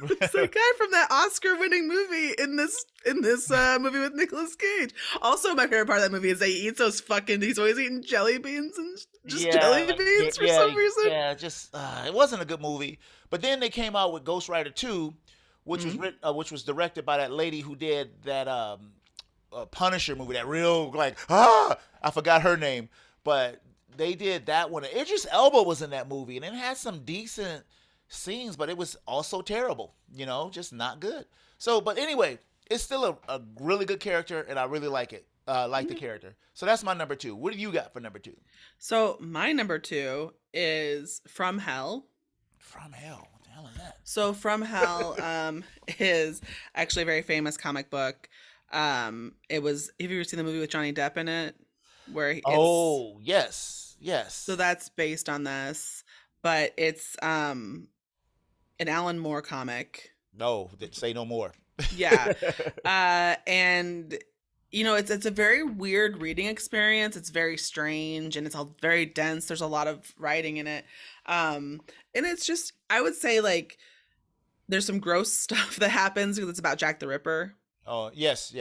It's the guy from that Oscar-winning movie in this movie with Nicolas Cage. Also, my favorite part of that movie is that he eats those he's always eating jelly beans and jelly beans for some reason. Yeah, just it wasn't a good movie. But then they came out with Ghost Rider 2, which was directed by that lady who did that Punisher movie, that real I forgot her name, but they did that one. Idris Elba was in that movie, and it had some decent scenes, but it was also terrible, just not good. So, but anyway, it's still a really good character, and I really like it. The character. So that's my number 2. What do you got for number 2? So my number 2 is From Hell. From Hell? What the hell is that? So From Hell is actually a very famous comic book. Have you ever seen the movie with Johnny Depp in it? Yes. So that's based on this, but it's an Alan Moore comic. No, say no more. Yeah. And it's a very weird reading experience. It's very strange, and it's all very dense. There's a lot of writing in it. And it's just, I would say, like, there's some gross stuff that happens because it's about Jack the Ripper. Oh, yes.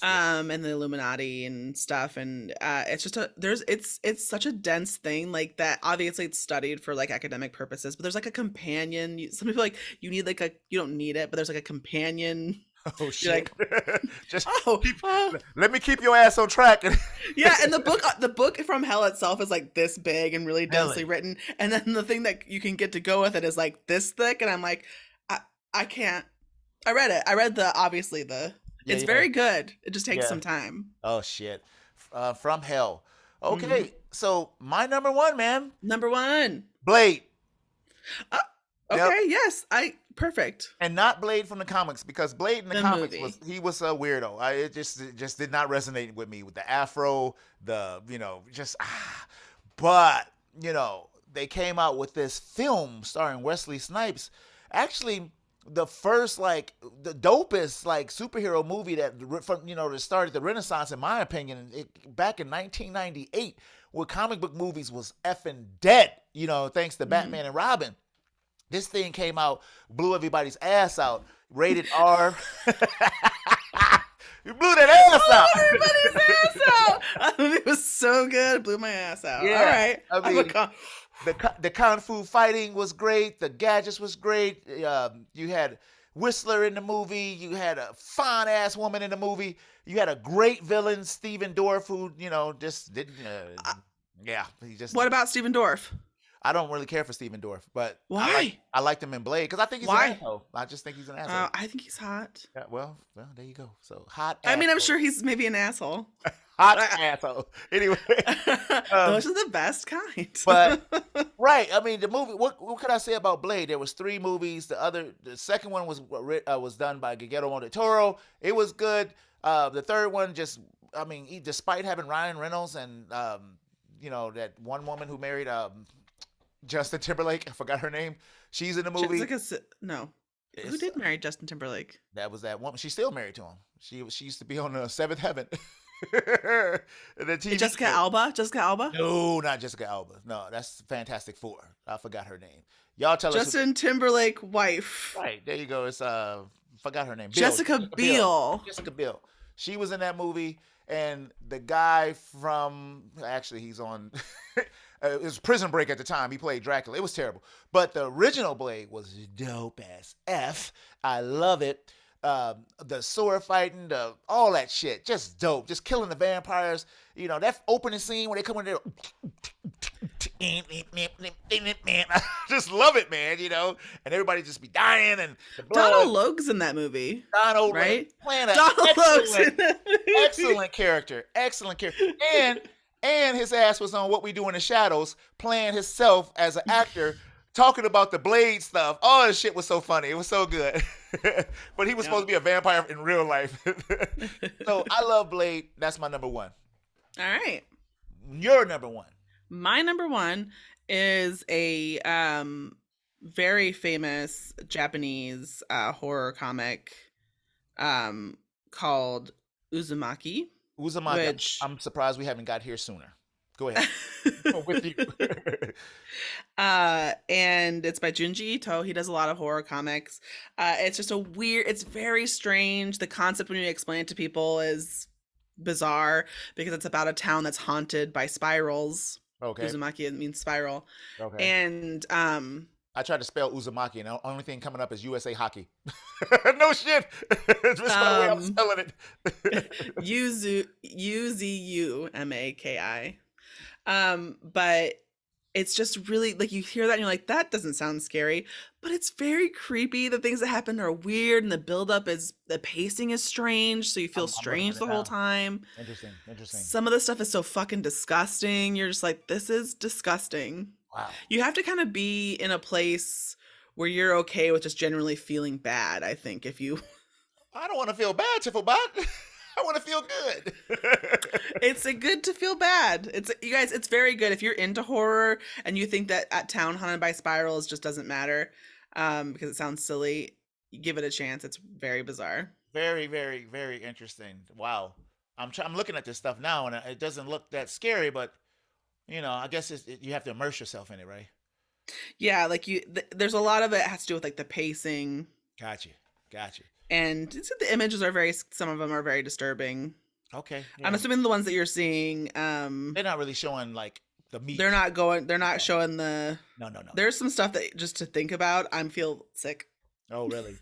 And the Illuminati and stuff, and it's just it's such a dense thing, like that. Obviously, it's studied for like academic purposes, but there's like a companion. Some people you need you don't need it, but there's like a companion. Oh shit! Let me keep your ass on track. Yeah, and the book From Hell itself is like this big and really densely written, and then the thing that you can get to go with it is like this thick, and I'm like, I can't. I read it. I read it's very good. It just takes some time. Oh shit. From Hell. Okay, so my number 1, man. Number 1. Blade. Okay, yes. Perfect. And not Blade from the comics, because Blade in the comics was a weirdo. It just did not resonate with me with the afro, but they came out with this film starring Wesley Snipes. Actually, the first the dopest superhero movie that started the Renaissance, in my opinion, back in 1998, where comic book movies was effing dead. Thanks to Batman and Robin. This thing came out, blew everybody's ass out. Rated R. You blew that ass out. Everybody's ass out. It was so good. It blew my ass out. Yeah. All right. I mean, the kung fu fighting was great. The gadgets was great. You had Whistler in the movie. You had a fine ass woman in the movie. You had a great villain, Steven Dorff, who just didn't. Yeah, he just. What about Steven Dorff? I don't really care for Steven Dorff, but why? I liked him in Blade because I think he's an asshole. I just think he's an asshole. I think he's hot. Yeah, well, there you go. So hot. I mean, I'm sure he's maybe an asshole. Hot asshole. Anyway, those are the best kind. But right, I mean, the movie. What could I say about Blade? There was 3 movies. The second one was done by Guillermo del Toro. It was good. The third one despite having Ryan Reynolds and that one woman who married Justin Timberlake, I forgot her name. She's in the movie. Who did marry Justin Timberlake? That was that woman. She's still married to him. She used to be on the Seventh Heaven. Jessica Alba? No, not Jessica Alba. No, that's Fantastic Four. I forgot her name. Y'all tell us. Justin Timberlake wife. Right, there you go. It's forgot her name. Jessica Biel. Jessica Biel. She was in that movie, and the guy from he's on. It was Prison Break at the time. He played Dracula. It was terrible. But the original Blade was dope as F. I love it. The sword fighting, all that shit. Just dope. Just killing the vampires. That opening scene when they come in there. I just love it, man. And everybody just be dying. And the blood. Donald Logue's in that movie. Donald, right? Playing Donald Logue's in that movie. Excellent character. And his ass was on What We Do in the Shadows, playing himself as an actor, talking about the Blade stuff. All this shit was so funny. It was so good. But he was supposed to be a vampire in real life. So I love Blade. That's my number 1. All right. Your number 1. My number 1 is a very famous Japanese horror comic called Uzumaki. Which I'm surprised we haven't got here sooner. Go ahead. I'm with you. And it's by Junji Ito. He does a lot of horror comics. It's just it's very strange. The concept when you explain it to people is bizarre because it's about a town that's haunted by spirals. Okay. Uzumaki means spiral. Okay. And I tried to spell Uzumaki, and the only thing coming up is USA Hockey. No shit. Just by the way I'm spelling it. Uzumaki. But it's just really like you hear that and you're like, that doesn't sound scary, but it's very creepy. The things that happen are weird, and the pacing is strange, so you feel strange the whole time. Interesting. Some of the stuff is so fucking disgusting. You're just like, this is disgusting. Wow. You have to kind of be in a place where you're okay with just generally feeling bad, I think, if you... I don't want to feel bad, Tifflebot. I want to feel good. It's good to feel bad. You guys, it's very good. If you're into horror and you think that a town haunted by spirals just doesn't matter because it sounds silly, give it a chance. It's very bizarre. Very, very, very interesting. Wow. I'm looking at this stuff now, and it doesn't look that scary, but... I guess you have to immerse yourself in it, right? Yeah, like there's a lot of it has to do with like the pacing. Gotcha. And the images some of them are very disturbing. Okay. Yeah. I'm assuming the ones that you're seeing, they're not really showing like the meat. They're not showing the. No. There's some stuff that just to think about, I feel sick. Oh, really?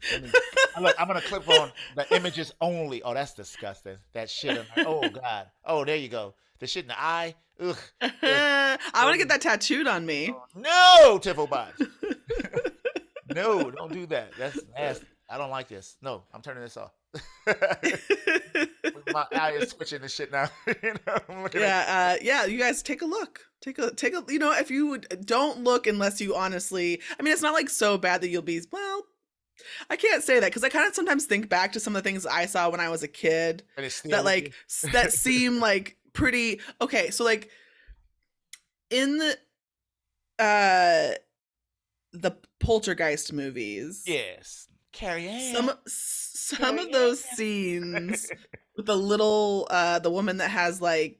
Look, I'm going to click on the images only. Oh, that's disgusting. That shit. Oh, God. Oh, there you go. The shit in the eye. Ugh. I want to get that tattooed on me. No, Tifflebot. No, don't do that. That's nasty. I don't like this. No, I'm turning this off. My eye is twitching and shit now. I'm looking at you guys take a look. Take a if you don't look unless you honestly, I mean, it's not like so bad that you'll be, well, I can't say that because I kind of sometimes think back to some of the things I saw when I was a kid that seem like pretty okay. So like in the Poltergeist movies, yes, Carrie Ann. Some of those scenes with the little the woman that has like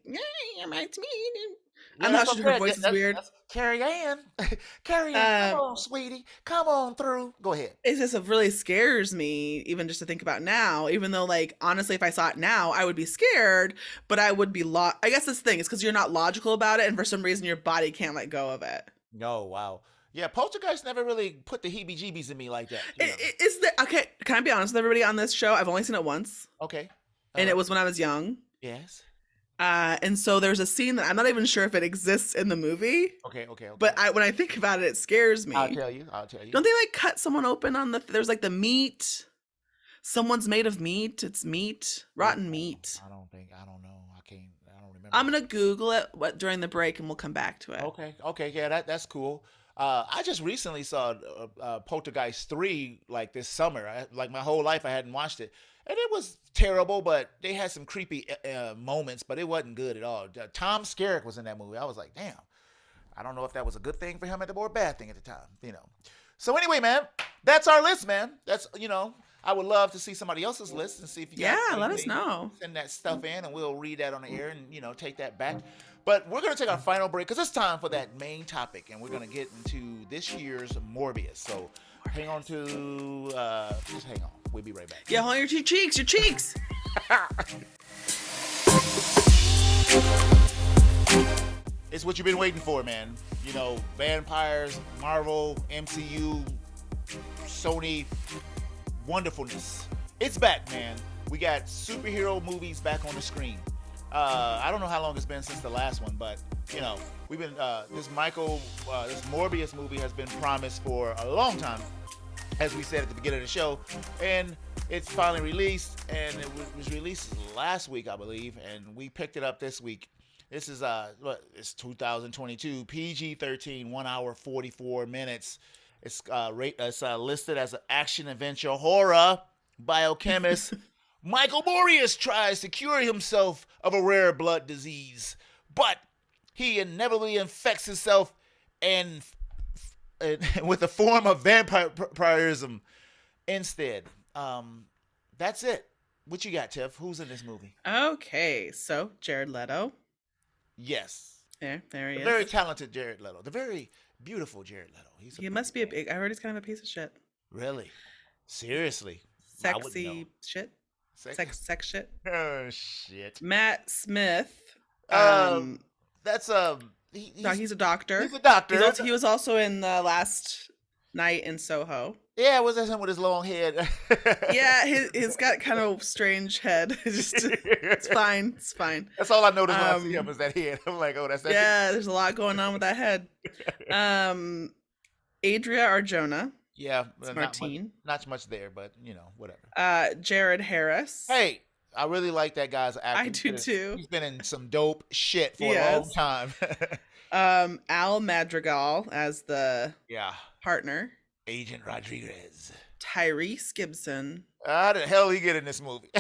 I'm not sure her voice is weird. Carrie Ann, come on, sweetie, come on through. Go ahead. It just really scares me, even just to think about now. Even though, like, honestly, if I saw it now, I would be scared, but I would be I guess this thing is because you're not logical about it, and for some reason, your body can't let go of it. Oh, wow. Yeah, Poltergeist never really put the heebie-jeebies in me like that. Is there, okay, can I be honest with everybody on this show? I've only seen it once. Okay. And it was when I was young. Yes. And so there's a scene that I'm not even sure if it exists in the movie. Okay. But when I think about it, it scares me. I'll tell you. Don't they like cut someone open on there's like the meat? Someone's made of meat. It's meat. Rotten meat. I don't know. I don't remember. I'm going to Google it during the break and we'll come back to it. Okay. Yeah, that's cool. I just recently saw Poltergeist 3 like this summer. Like my whole life I hadn't watched it. And it was terrible, but they had some creepy moments, but it wasn't good at all. Tom Skerritt was in that movie. I was like, damn. I don't know if that was a good thing for him or a bad thing at the time, So anyway, man, that's our list, man. That's, I would love to see somebody else's list and see if you guys let us know. Send that stuff in and we'll read that on the air and, take that back. But we're going to take our final break because it's time for that main topic and we're going to get into this year's Morbius. So hang on to, just hang on. We'll be right back. Yeah, hold your cheeks. It's what you've been waiting for, man. Vampires, Marvel, MCU, Sony, wonderfulness. It's back, man. We got superhero movies back on the screen. I don't know how long it's been since the last one, but we've been this Morbius movie has been promised for a long time, as we said at the beginning of the show, and it's finally released, and it was released last week, I believe, and we picked it up this week. This is it's 2022, PG-13, 1 hour 44 minutes. It's listed as an action adventure horror. Biochemist Michael Morbius tries to cure himself of a rare blood disease, but he inevitably infects himself and with a form of vampirism instead. That's it. What you got, Tiff? Who's in this movie? Okay, so Jared Leto. Yes. There he is. The very talented Jared Leto. The very beautiful Jared Leto. He must be I heard he's kind of a piece of shit. Really? Seriously? Sexy shit? Sex shit? Oh, shit. Matt Smith. He's a doctor. He's a doctor. He was also in the Last Night in Soho. Yeah, was that him with his long head? Yeah, he's got kind of strange head. It's fine. That's all I noticed when I see him is that head. I'm like, oh, that's that. Yeah, there's a lot going on with that head. Adria Arjona. Yeah, Martine. Not much there, but whatever. Jared Harris. Hey, I really like that guy's acting. I do too. He's been in some dope shit for a long time. Al Madrigal as the partner. Agent Rodriguez. Tyrese Gibson. How the hell he get in this movie?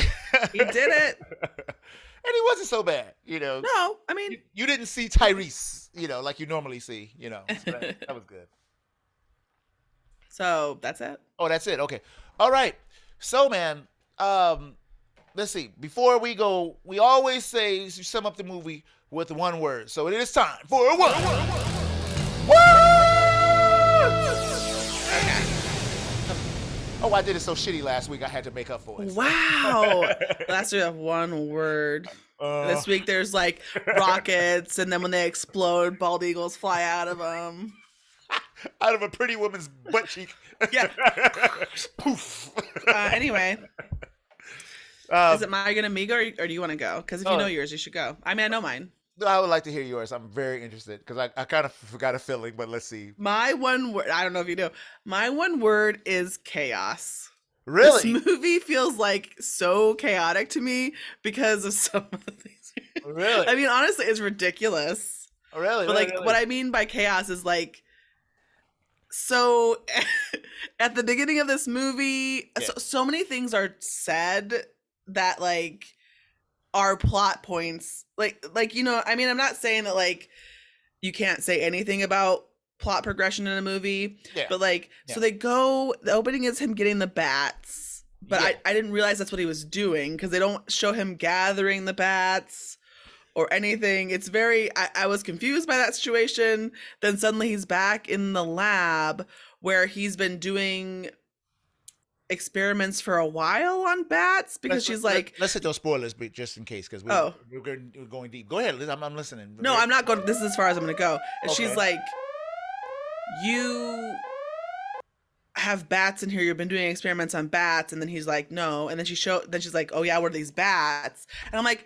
He did it. And he wasn't so bad, No, I mean. You didn't see Tyrese, like you normally see, So that was good. So that's it. Oh, that's it. Okay. All right. So, man, let's see. Before we go, we always say you sum up the movie with one word. So it is time for a word. Okay. Oh, I did it so shitty last week. I had to make up for it. Wow. Last week, one word. This week, there's like rockets, and then when they explode, bald eagles fly out of them. Out of a pretty woman's butt cheek. Yeah. Poof. Anyway. Is it my gonna go or do you want to go? Because if you know yours, you should go. I mean, I know mine. I would like to hear yours. I'm very interested because I kind of forgot a feeling, but let's see. My one word, I don't know if you know. My one word is chaos. Really? This movie feels like so chaotic to me because of some of the things. Really? I mean, honestly, it's ridiculous. Oh, really? But really? What I mean by chaos is like, so at the beginning of this movie, so many things are said that like are plot points. Like, I mean, I'm not saying that like you can't say anything about plot progression in a movie, but so they go, the opening is him getting the bats, but I didn't realize that's what he was doing because they don't show him gathering the bats or anything. It's very, I was confused by that situation. Then suddenly he's back in the lab where he's been doing experiments for a while on bats because let's hit those spoilers just in case because we're going deep. Go ahead, Liz, I'm listening. No, I'm not going. This is as far as I'm going to go. And she's like, you have bats in here. You've been doing experiments on bats. And then he's like, no. And then she's like, oh yeah, what are these bats? And I'm like,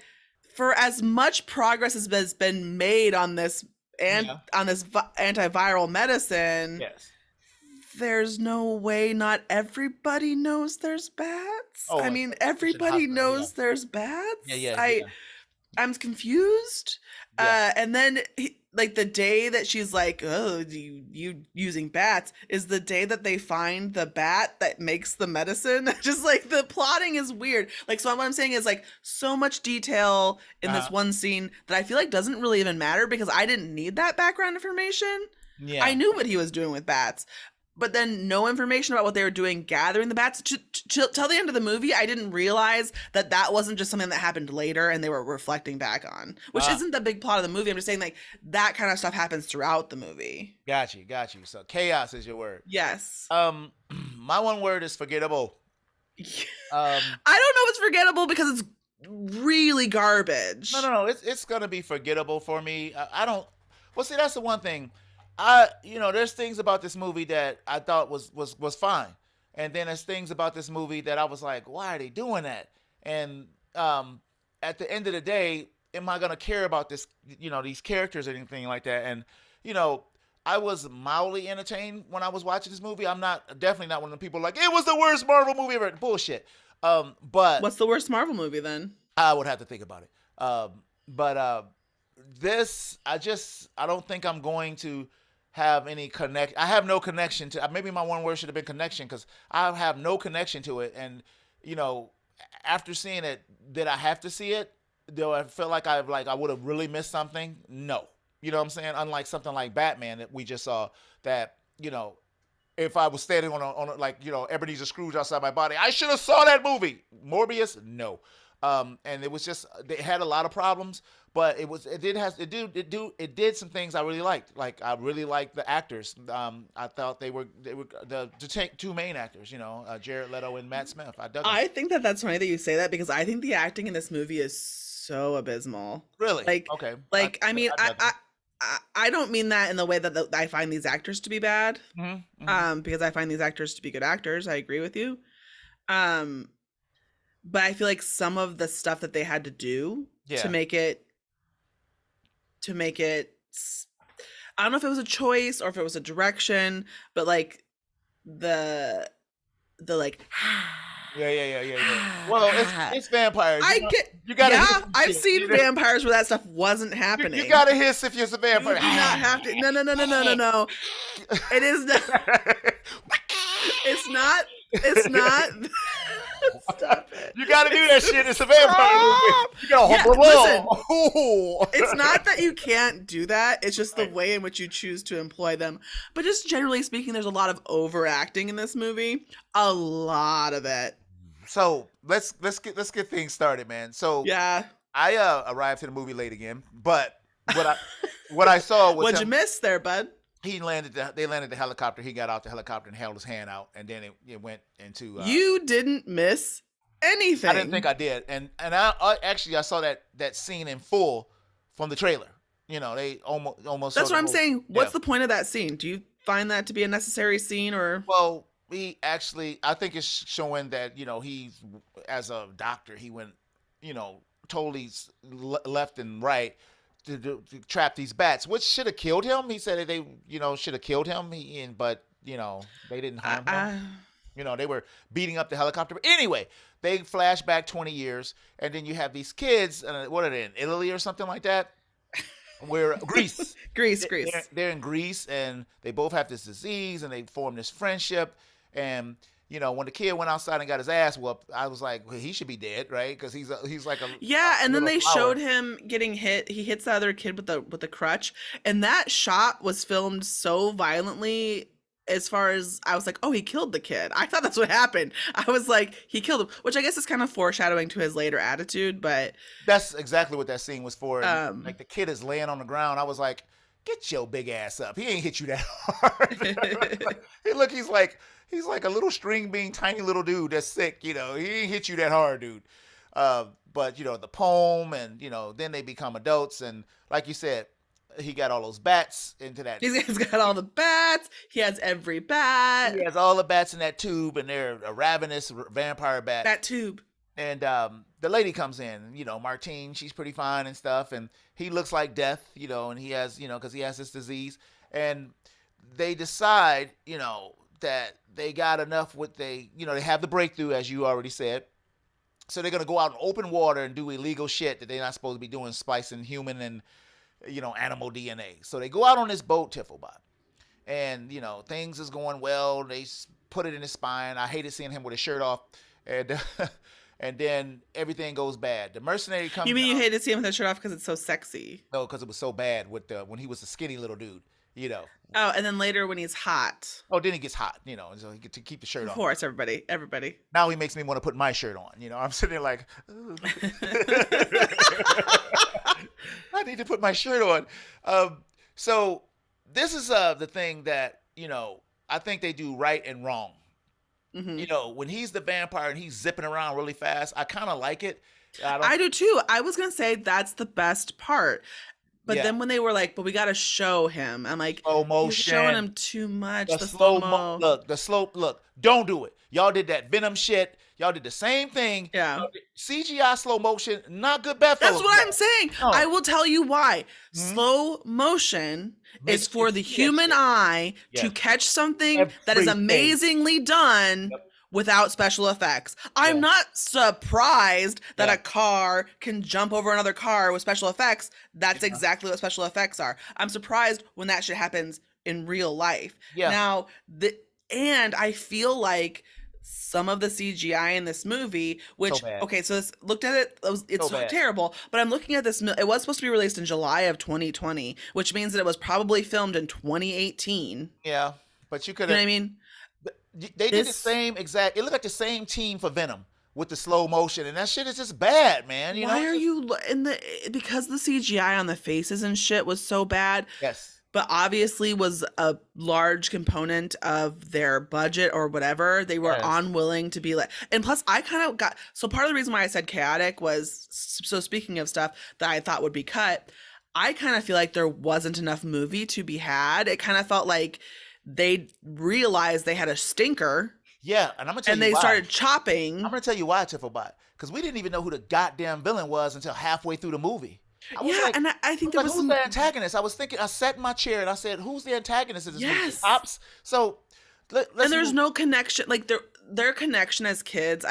for as much progress as has been made on this antiviral medicine, yes, there's no way not everybody knows there's bats. Oh, I mean, everybody knows there's bats. Yeah. I'm confused. Yeah. And then like the day that she's like, oh, you using bats is the day that they find the bat that makes the medicine. Just like the plotting is weird. Like, so what I'm saying is like so much detail in this one scene that I feel like doesn't really even matter because I didn't need that background information. Yeah. I knew what he was doing with bats. But then no information about what they were doing gathering the bats. Till the end of the movie, I didn't realize that wasn't just something that happened later and they were reflecting back on, which isn't the big plot of the movie. I'm just saying like that kind of stuff happens throughout the movie. Got you. So chaos is your word. Yes. My one word is forgettable. I don't know if it's forgettable because it's really garbage. No. It's gonna be forgettable for me. I don't. Well, see, that's the one thing. There's things about this movie that I thought was fine. And then there's things about this movie that I was like, why are they doing that? And at the end of the day, am I going to care about this, these characters or anything like that? And, I was mildly entertained when I was watching this movie. I'm definitely not one of the people like, it was the worst Marvel movie ever. Bullshit. But what's the worst Marvel movie then? I would have to think about it. This, I don't think I'm going to have any connect. I have no connection to. Maybe my one word should have been connection because I have no connection to it. And after seeing it, did I have to see it? Do I feel like I would have really missed something? No. You know what I'm saying? Unlike something like Batman that we just saw, that if I was standing on Ebenezer Scrooge outside my body, I should have saw that movie. Morbius, no. And it was just, they had a lot of problems, but it did some things I really liked. Like I really liked the actors. I thought they were the two main actors, Jared Leto and Matt Smith. I think that's funny that you say that because I think the acting in this movie is so abysmal. Really? Like, okay. Like, I don't mean that in the way that I find these actors to be bad. Mm-hmm. Because I find these actors to be good actors. I agree with you. But I feel like some of the stuff that they had to do to make it, I don't know if it was a choice or if it was a direction, but like the like. Yeah. Well, it's vampires. You gotta. I've seen vampires where that stuff wasn't happening. You gotta hiss if you're a vampire. You do not have to. No. It is not. It's not. It's not. Stop it. You gotta do that shit. It's a vampire movie. You gotta hold listen, it's not that you can't do that. It's just the way in which you choose to employ them. But just generally speaking, there's a lot of overacting in this movie. A lot of it. So let's get things started, man. So yeah, I arrived to the movie late again, but what I saw was what'd you miss there, bud? They landed the helicopter. He got out the helicopter and held his hand out, and then it went into. You didn't miss anything. I didn't think I did, and I actually saw that scene in full from the trailer. They almost. That's what I'm saying. What's the point of that scene? Do you find that to be a necessary scene, or? Well, I think it's showing that he's, as a doctor, he went totally left and right. To trap these bats, which should have killed him. He said that they, should have killed him. But they didn't harm him. They were beating up the helicopter. But anyway, they flash back 20 years, and then you have these kids. What are they in Italy or something like that? Where Greece, Greece. They're in Greece, and they both have this disease, and they form this friendship. And when the kid went outside and got his ass whooped, I was like, well, he should be dead, right? Because he's like a and then they showed him getting hit. He hits the other kid with the crutch, and that shot was filmed so violently. As far as I was like, oh, he killed the kid. I thought that's what happened. I was like, he killed him, which I guess is kind of foreshadowing to his later attitude. But that's exactly what that scene was for. And, like the kid is laying on the ground. I was like, get your big ass up. He ain't hit you that hard. Hey, look, he's like a little string bean, tiny little dude that's sick. He ain't hit you that hard, dude. But the poem, and then they become adults, and like you said, he got all those bats into that. He's got all the bats. He has every bat. He has all the bats in that tube, and they're a ravenous vampire bat. Bat tube. And the lady comes in, Martine, she's pretty fine and stuff, and he looks like death, and he has, because he has this disease, and they decide, that they got enough they have the breakthrough, as you already said. So they're going to go out in open water and do illegal shit that they're not supposed to be doing, splicing human and, animal DNA. So they go out on this boat, Tiffelbot. And, things is going well. They put it in his spine. I hated seeing him with his shirt off. And and then everything goes bad. The mercenary comes. You mean you hated seeing him with his shirt off because it's so sexy? No, because it was so bad when he was a skinny little dude. Oh, and then later when he's hot. Oh, then he gets hot, so he gets to keep the shirt on. Of course, everybody. Now he makes me want to put my shirt on. I'm sitting there like, I need to put my shirt on. So this is the thing that, I think they do right and wrong. Mm-hmm. When he's the vampire and he's zipping around really fast, I kind of like it. I do too. I was going to say that's the best part. But then when they were like, but we got to show him, I'm like, slow motion. You're showing him too much. The slow-mo. Look, don't do it. Y'all did that Venom shit. Y'all did the same thing. Yeah. CGI slow motion, not good bedfellows. That's what I'm saying. No. I will tell you why. Mm-hmm. Slow motion is for the human eye to catch something that is amazingly done. Yep. Without special effects. I'm not surprised that a car can jump over another car with special effects. That's exactly what special effects are. I'm surprised when that shit happens in real life. Yeah. Now, and I feel like some of the CGI in this movie, which, so looked at it, it's so terrible, but I'm looking at this, it was supposed to be released in July of 2020, which means that it was probably filmed in 2018. Yeah, but you could have, you know what I mean? They did the same exact. It looked like the same team for Venom with the slow motion, and that shit is just bad, man. Why are you because the CGI on the faces and shit was so bad? Yes, but obviously was a large component of their budget or whatever. They were unwilling to be and plus I kind of got part of the reason why I said chaotic was speaking of stuff that I thought would be cut. I kind of feel like there wasn't enough movie to be had. It kind of felt like they realized they had a stinker. Yeah, and I'm gonna tell you why. And they started chopping. I'm gonna tell you why, Tiffelbot. Because we didn't even know who the goddamn villain was until halfway through the movie. And I think there was who's the antagonist? I was thinking. I sat in my chair and I said, "Who's the antagonist of this movie?" Pops. So, there's no connection. Like their connection as kids,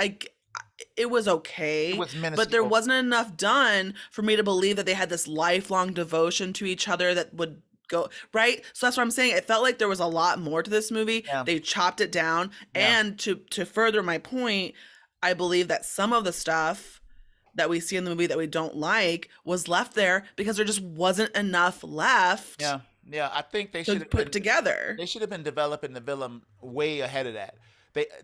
it was okay, it was minuscule, but there wasn't enough done for me to believe that they had this lifelong devotion to each other that would go right. So that's what I'm saying. It felt like there was a lot more to this movie. Yeah. They chopped it down. Yeah. And to further my point, I believe that some of the stuff that we see in the movie that we don't like was left there because there just wasn't enough left. Yeah. I think they should have put together. They should have been developing the villain way ahead of that.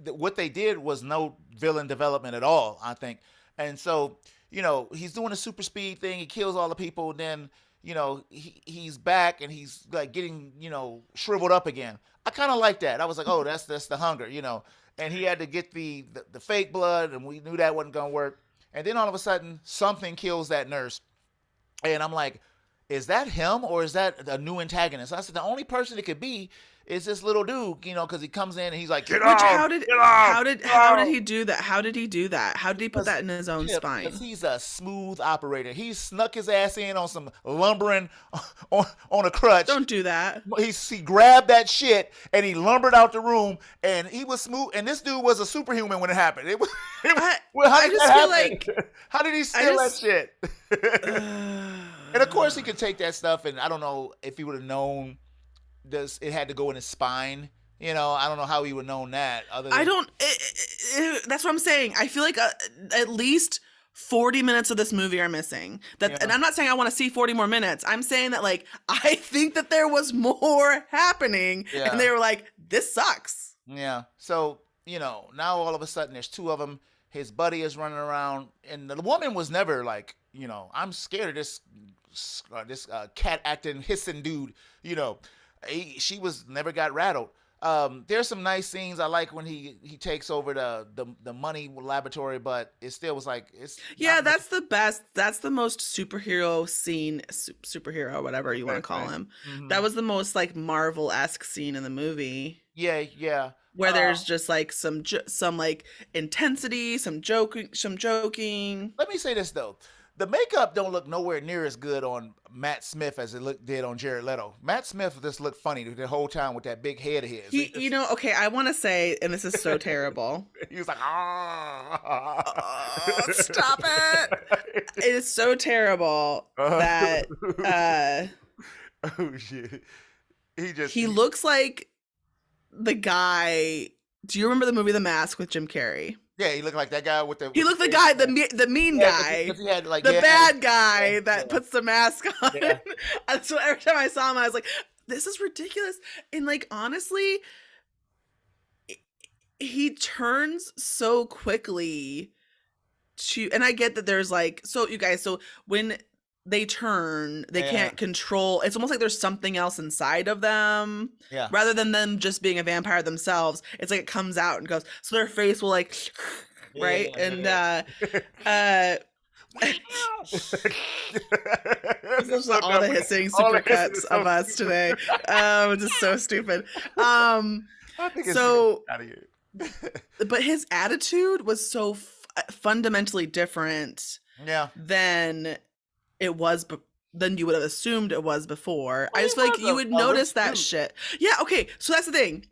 What they did was no villain development at all, I think. And so, he's doing a super speed thing. He kills all the people. Then he's back and he's like getting, shriveled up again. I kind of like that. I was like, oh, that's the hunger, and he had to get the fake blood, and we knew that wasn't going to work. And then all of a sudden something kills that nurse. And I'm like, is that him or is that a new antagonist? I said, the only person it could be is this little dude, because he comes in and he's like, get off. How did he do that? How did he do that? How did he put that in his own spine? Because he's a smooth operator. He snuck his ass in on some lumbering on a crutch. Don't do that. He grabbed that shit and he lumbered out the room and he was smooth. And this dude was a superhuman when it happened. How did he steal that shit? And of course he could take that stuff, and I don't know if he would have known it had to go in his spine. I don't know how he would have known that. That's what I'm saying. I feel like at least 40 minutes of this movie are missing. And I'm not saying I want to see 40 more minutes. I'm saying that I think that there was more happening, and they were like, this sucks. Yeah. So, now all of a sudden there's two of them. His buddy is running around, and the woman was never like, I'm scared of this cat acting hissing dude. She was never got rattled. There's some nice scenes. I like when he takes over the money laboratory, but it still was like it's that's the best. That's the most superhero scene, superhero, whatever you want to call him. Mm-hmm. That was the most like Marvel-esque scene in the movie. Yeah. Where there's just like some like intensity, some joking. Let me say this though. The makeup don't look nowhere near as good on Matt Smith as it did on Jared Leto. Matt Smith just looked funny the whole time with that big head of his. Okay, I want to say, and this is so terrible. He was like, stop it. It is so terrible that, oh shit. He looks like the guy. Do you remember the movie The Mask with Jim Carrey? Yeah, he looked like that guy with the. He looked the guy, the mean guy, he had, like, the bad guy that puts the mask on. Yeah. And so every time I saw him, I was like, "This is ridiculous." And like honestly, he turns so quickly. And I get that there's like, so you guys, so when they turn, they can't control. It's almost like there's something else inside of them. Yeah. Rather than them just being a vampire themselves, it's like it comes out and goes. So their face will like, right? And all the hissing supercuts of us today. It's just so stupid. I think it's out of here. But his attitude was so fundamentally different. Yeah. Than it was, than you would have assumed it was before. I just feel like you would notice that shit. Yeah, okay, so that's the thing.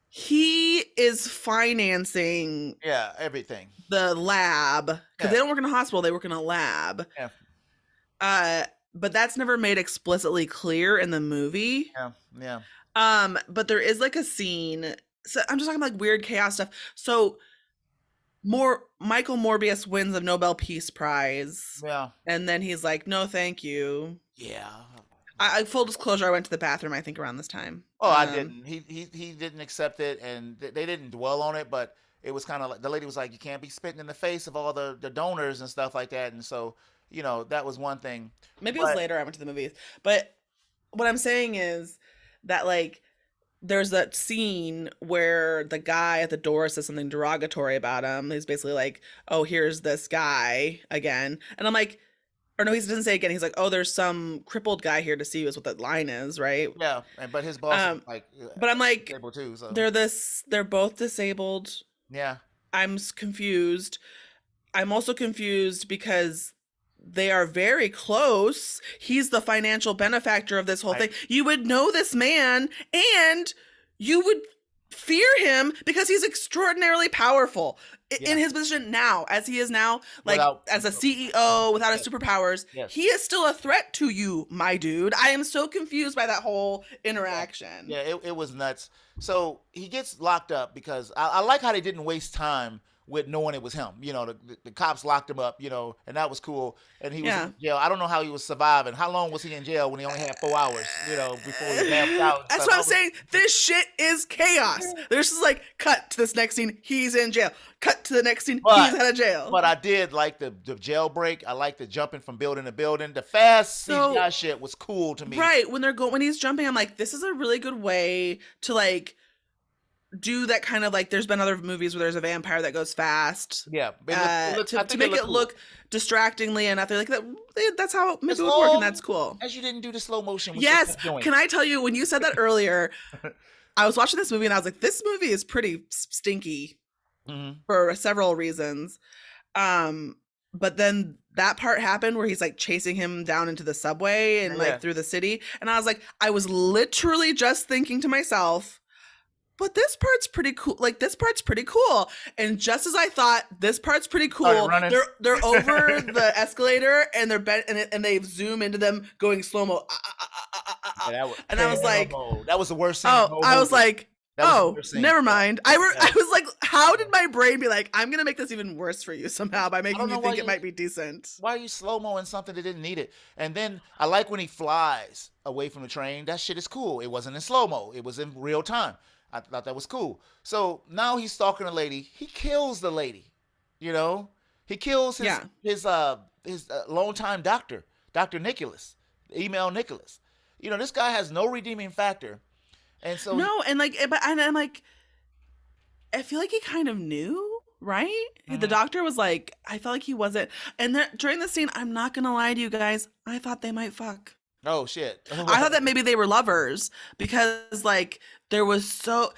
He is financing everything. The lab. Because they don't work in a hospital, they work in a lab. Yeah. But that's never made explicitly clear in the movie. Yeah. But there is like a scene. So I'm just talking like weird chaos stuff. So Michael Morbius wins a Nobel Peace Prize. Yeah. And then he's like, no, thank you. Yeah. I full disclosure, I went to the bathroom, I think, around this time. Oh, I didn't. He didn't accept it, and they didn't dwell on it, but it was kind of like, the lady was like, you can't be spitting in the face of all the donors and stuff like that. And so, that was one thing. Maybe it was later I went to the movies. But what I'm saying is that, like, there's that scene where the guy at the door says something derogatory about him. He's basically like, oh, here's this guy again. And I'm like, or no, he doesn't say again. He's like, oh, there's some crippled guy here to see you is what that line is, right? Yeah, but his boss is like, but I'm like, disabled too, so. They're both disabled. Yeah. I'm confused. I'm also confused because they are very close. He's the financial benefactor of this whole thing. You would know this man and you would fear him because he's extraordinarily powerful in his position now, as he is now, like as a CEO without his superpowers. Yes. He is still a threat to you, my dude. I am so confused by that whole interaction. Yeah, it was nuts. So he gets locked up because I like how they didn't waste time with knowing it was him. The cops locked him up, and that was cool. And he was in jail. I don't know how he was surviving. How long was he in jail when he only had 4 hours, before he passed out? That's what I'm saying. This shit is chaos. There's just like, cut to this next scene, he's in jail. Cut to the next scene, he's out of jail. But I did like the jailbreak. I like the jumping from building to building. The fast CGI shit was cool to me. Right. When he's jumping, I'm like, this is a really good way to like do that kind of like, there's been other movies where there's a vampire that goes fast. Yeah. To make it look distractingly enough. They're like, that's how it would work, and that's cool. As you didn't do the slow motion. Yes. Can I tell you, when you said that earlier, I was watching this movie and I was like, this movie is pretty stinky for several reasons. But then that part happened where he's like chasing him down into the subway and like through the city. And I was like, I was literally just thinking to myself, but this part's pretty cool. Like, this part's pretty cool. And just as I thought, this part's pretty cool, they're over the escalator and they're bent and they zoom into them going slow mo. And I was like, that was the worst scene. I was like, never mind. I was like, how did my brain be like, I'm gonna make this even worse for you somehow by making you think it might be decent? Why are you slow-moing something that didn't need it? And then I like when he flies away from the train. That shit is cool. It wasn't in slow-mo. It was in real time. I thought that was cool. So now he's stalking a lady. He kills the lady. He kills his longtime doctor, Dr. Nicholas, email Nicholas. This guy has no redeeming factor. And so No, and like, but and I'm like, I feel like he kind of knew, right? The doctor was like, I felt like he wasn't. And there, during the scene, I'm not gonna lie to you guys, I thought they might fuck. oh shit. I thought that maybe they were lovers because like there was so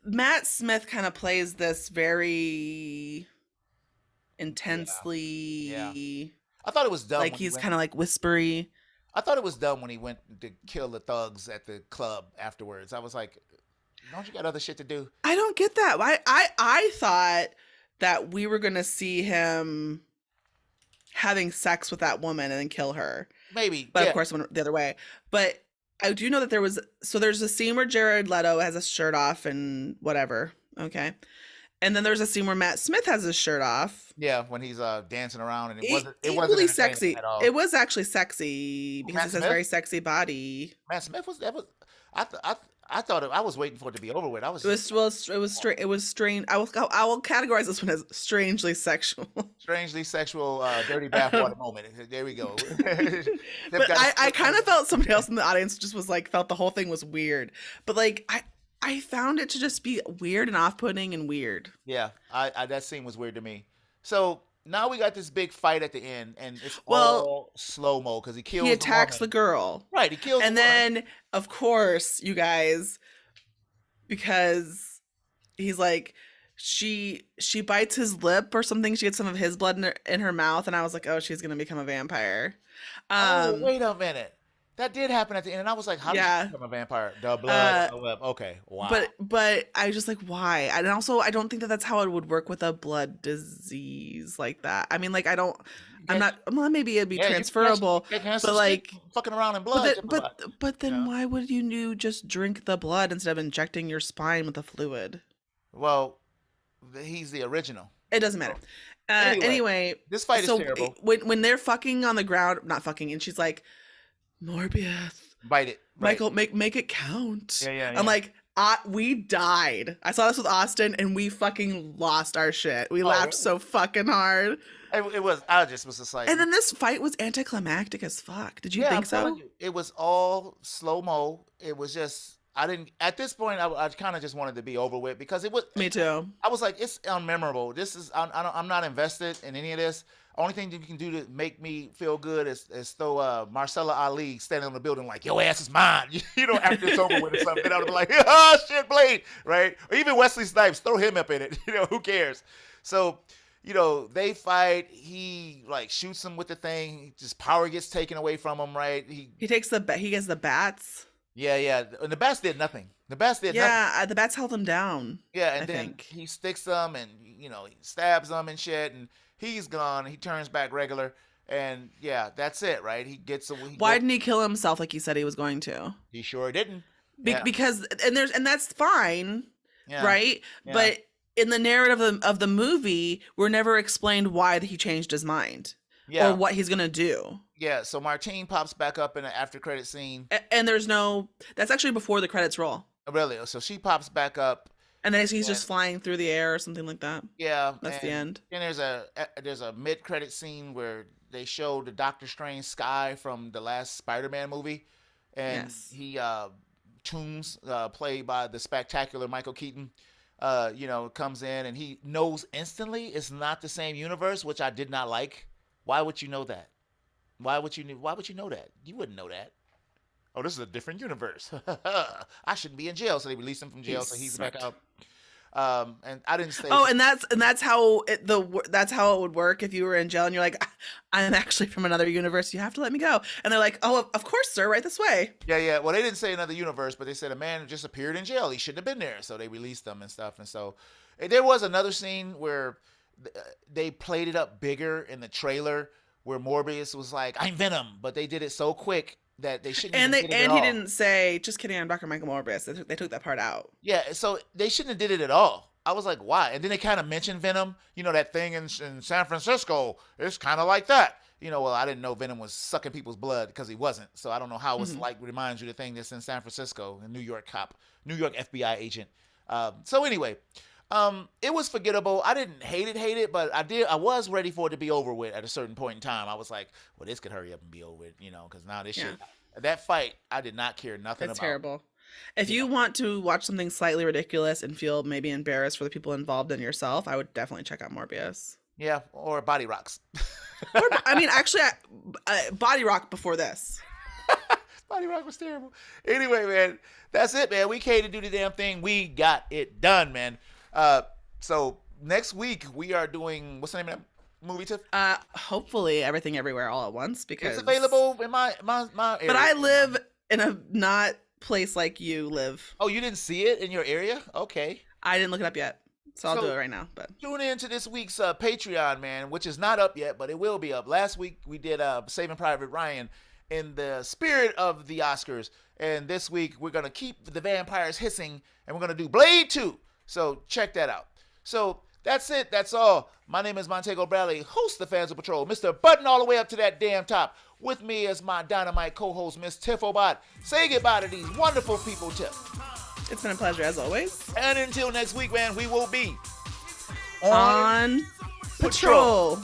Matt Smith kind of plays this very Yeah. intensely I thought it was dumb like when he he's went. kind of like whispery. I thought it was dumb when he went to kill the thugs at the club afterwards. I was like, don't you got other shit to do? I don't get that. I thought that we were gonna see him having sex with that woman and then kill her. Maybe. But Yeah. of course, it went the other way. But I do know that there's a scene where Jared Leto has a shirt off and whatever. Okay. And then there's a scene where Matt Smith has his shirt off. Yeah, when he's dancing around, and it wasn't Equally entertaining sexy. at all. It was actually sexy because Matt it says Smith? very sexy body. Matt Smith was that was. I thought I was waiting for it to be over with. I was It was strange. I will categorize this one as strangely sexual. strangely sexual, dirty bathwater moment. There we go. But I kind of felt somebody else in the audience just was like felt the whole thing was weird. But like I found it to just be weird and off-putting and weird. Yeah, I that scene was weird to me. So now we got this big fight at the end, and it's Well, all slow mo because he kills. he attacks the the girl. right. He kills, And the woman. then of course, you guys, because he's like she bites his lip or something, she gets some of his blood in her mouth, and I was like, oh, she's gonna become a vampire. Oh, wait a minute. That did happen at the end, and I was like, "How did Yeah. she become a vampire? The blood." Okay, wow. But I was just like, why? And also, I don't think that that's how it would work with a blood disease like that. I mean, like, I'm not. Well, maybe it'd be Yeah, transferable, you cancer but like, fucking around in blood. but then Yeah. why would you just drink the blood instead of injecting your spine with the fluid? Well, he's the original. It doesn't matter. Anyway, this fight is terrible. When they're fucking on the ground, not fucking, and she's like, Morbius, Bite it, right. Michael, make it count. Yeah. I'm like, we died. I saw this with Austin, and we fucking lost our shit. We laughed so fucking hard. It was. I just was just like. And then this fight was anticlimactic as fuck. Did you think I'm so? telling you, it was all slow mo. It was just. I didn't. At this point, I kind of just wanted to be over with because it was. Me too. I was like, it's unmemorable. This is. I'm not invested in any of this. Only thing that you can do to make me feel good is throw Marcella Ali standing on the building like, your ass is mine. You know, after it's over with or something. And I would be like, oh, shit, Blade. Right? Or even Wesley Snipes, throw him up in it. You know, who cares? So, you know, they fight. He, like, shoots him with the thing. His power gets taken away from him, right? He gets the bats. Yeah. And the bats did nothing. The bats did nothing. Yeah, the bats held him down. Yeah, and then he sticks them and, you know, he stabs them and shit. And he's gone. He turns back regular, and yeah, that's it, right? He gets. Why didn't he kill himself like he said he was going to? He sure didn't. Because and that's fine, right? Yeah. But in the narrative of the movie, we're never explained why he changed his mind, or what he's gonna do. Yeah. So Martine pops back up in the after credit scene, and there's no. That's actually before the credits roll. Really? So she pops back up. And then he's just flying through the air or something like that. Yeah, that's the end. And there's a mid-credit scene where they show the Doctor Strange Sky from the last Spider-Man movie, and he Toombs, played by the spectacular Michael Keaton, you know, comes in and he knows instantly it's not the same universe, which I did not like. Why would you know that? Why would you know that? You wouldn't know that. Oh, this is a different universe. I shouldn't be in jail, so they release him from jail, so he's back out. And I didn't say. Oh, and that's how that's how it would work if you were in jail and you're like, I'm actually from another universe. You have to let me go. And they're like, oh, of course, sir, right this way. Yeah. Well, they didn't say another universe, but they said a man just appeared in jail. He shouldn't have been there, so they released him and stuff. And so there was another scene where they played it up bigger in the trailer where Morbius was like, I'm Venom, but they did it so quick that they shouldn't. And he didn't say, just kidding, I'm Dr. Michael Morbius. They took that part out. Yeah, so they shouldn't have did it at all. I was like, why? And then they kind of mentioned Venom. You know, that thing in San Francisco. It's kind of like that. You know, well, I didn't know Venom was sucking people's blood because he wasn't. So I don't know how it's like reminds you the thing that's in San Francisco, a New York cop, New York FBI agent. So anyway, it was forgettable. I didn't hate it, but I was ready for it to be over with at a certain point in time. I was like, well, this could hurry up and be over with, you know, because now this shit, that fight, I did not care nothing about. It's terrible. If you want to watch something slightly ridiculous and feel maybe embarrassed for the people involved and yourself, I would definitely check out Morbius. Yeah, or Body Rocks. I mean, actually, Body Rock before this. Body Rock was terrible. Anyway, man, that's it, man. We came to do the damn thing. We got it done, man. So next week we are doing, what's the name of that movie, Tiff? Hopefully Everything Everywhere All at Once, because it's available in my area. But I live in a not place like you live. Oh, you didn't see it in your area? Okay. I didn't look it up yet. So I'll do it right now. But tune in to this week's Patreon, man, which is not up yet, but it will be up. Last week we did Saving Private Ryan in the spirit of the Oscars, and this week we're gonna keep the vampires hissing, and we're gonna do Blade 2. So check that out. So that's it. That's all. My name is Montago Bradley, host of Fans of Patrol, Mr. Button all the way up to that damn top. With me is my dynamite co-host, Miss Tiffobot. Say goodbye to these wonderful people, Tiff. It's been a pleasure as always. And until next week, man, we will be on patrol.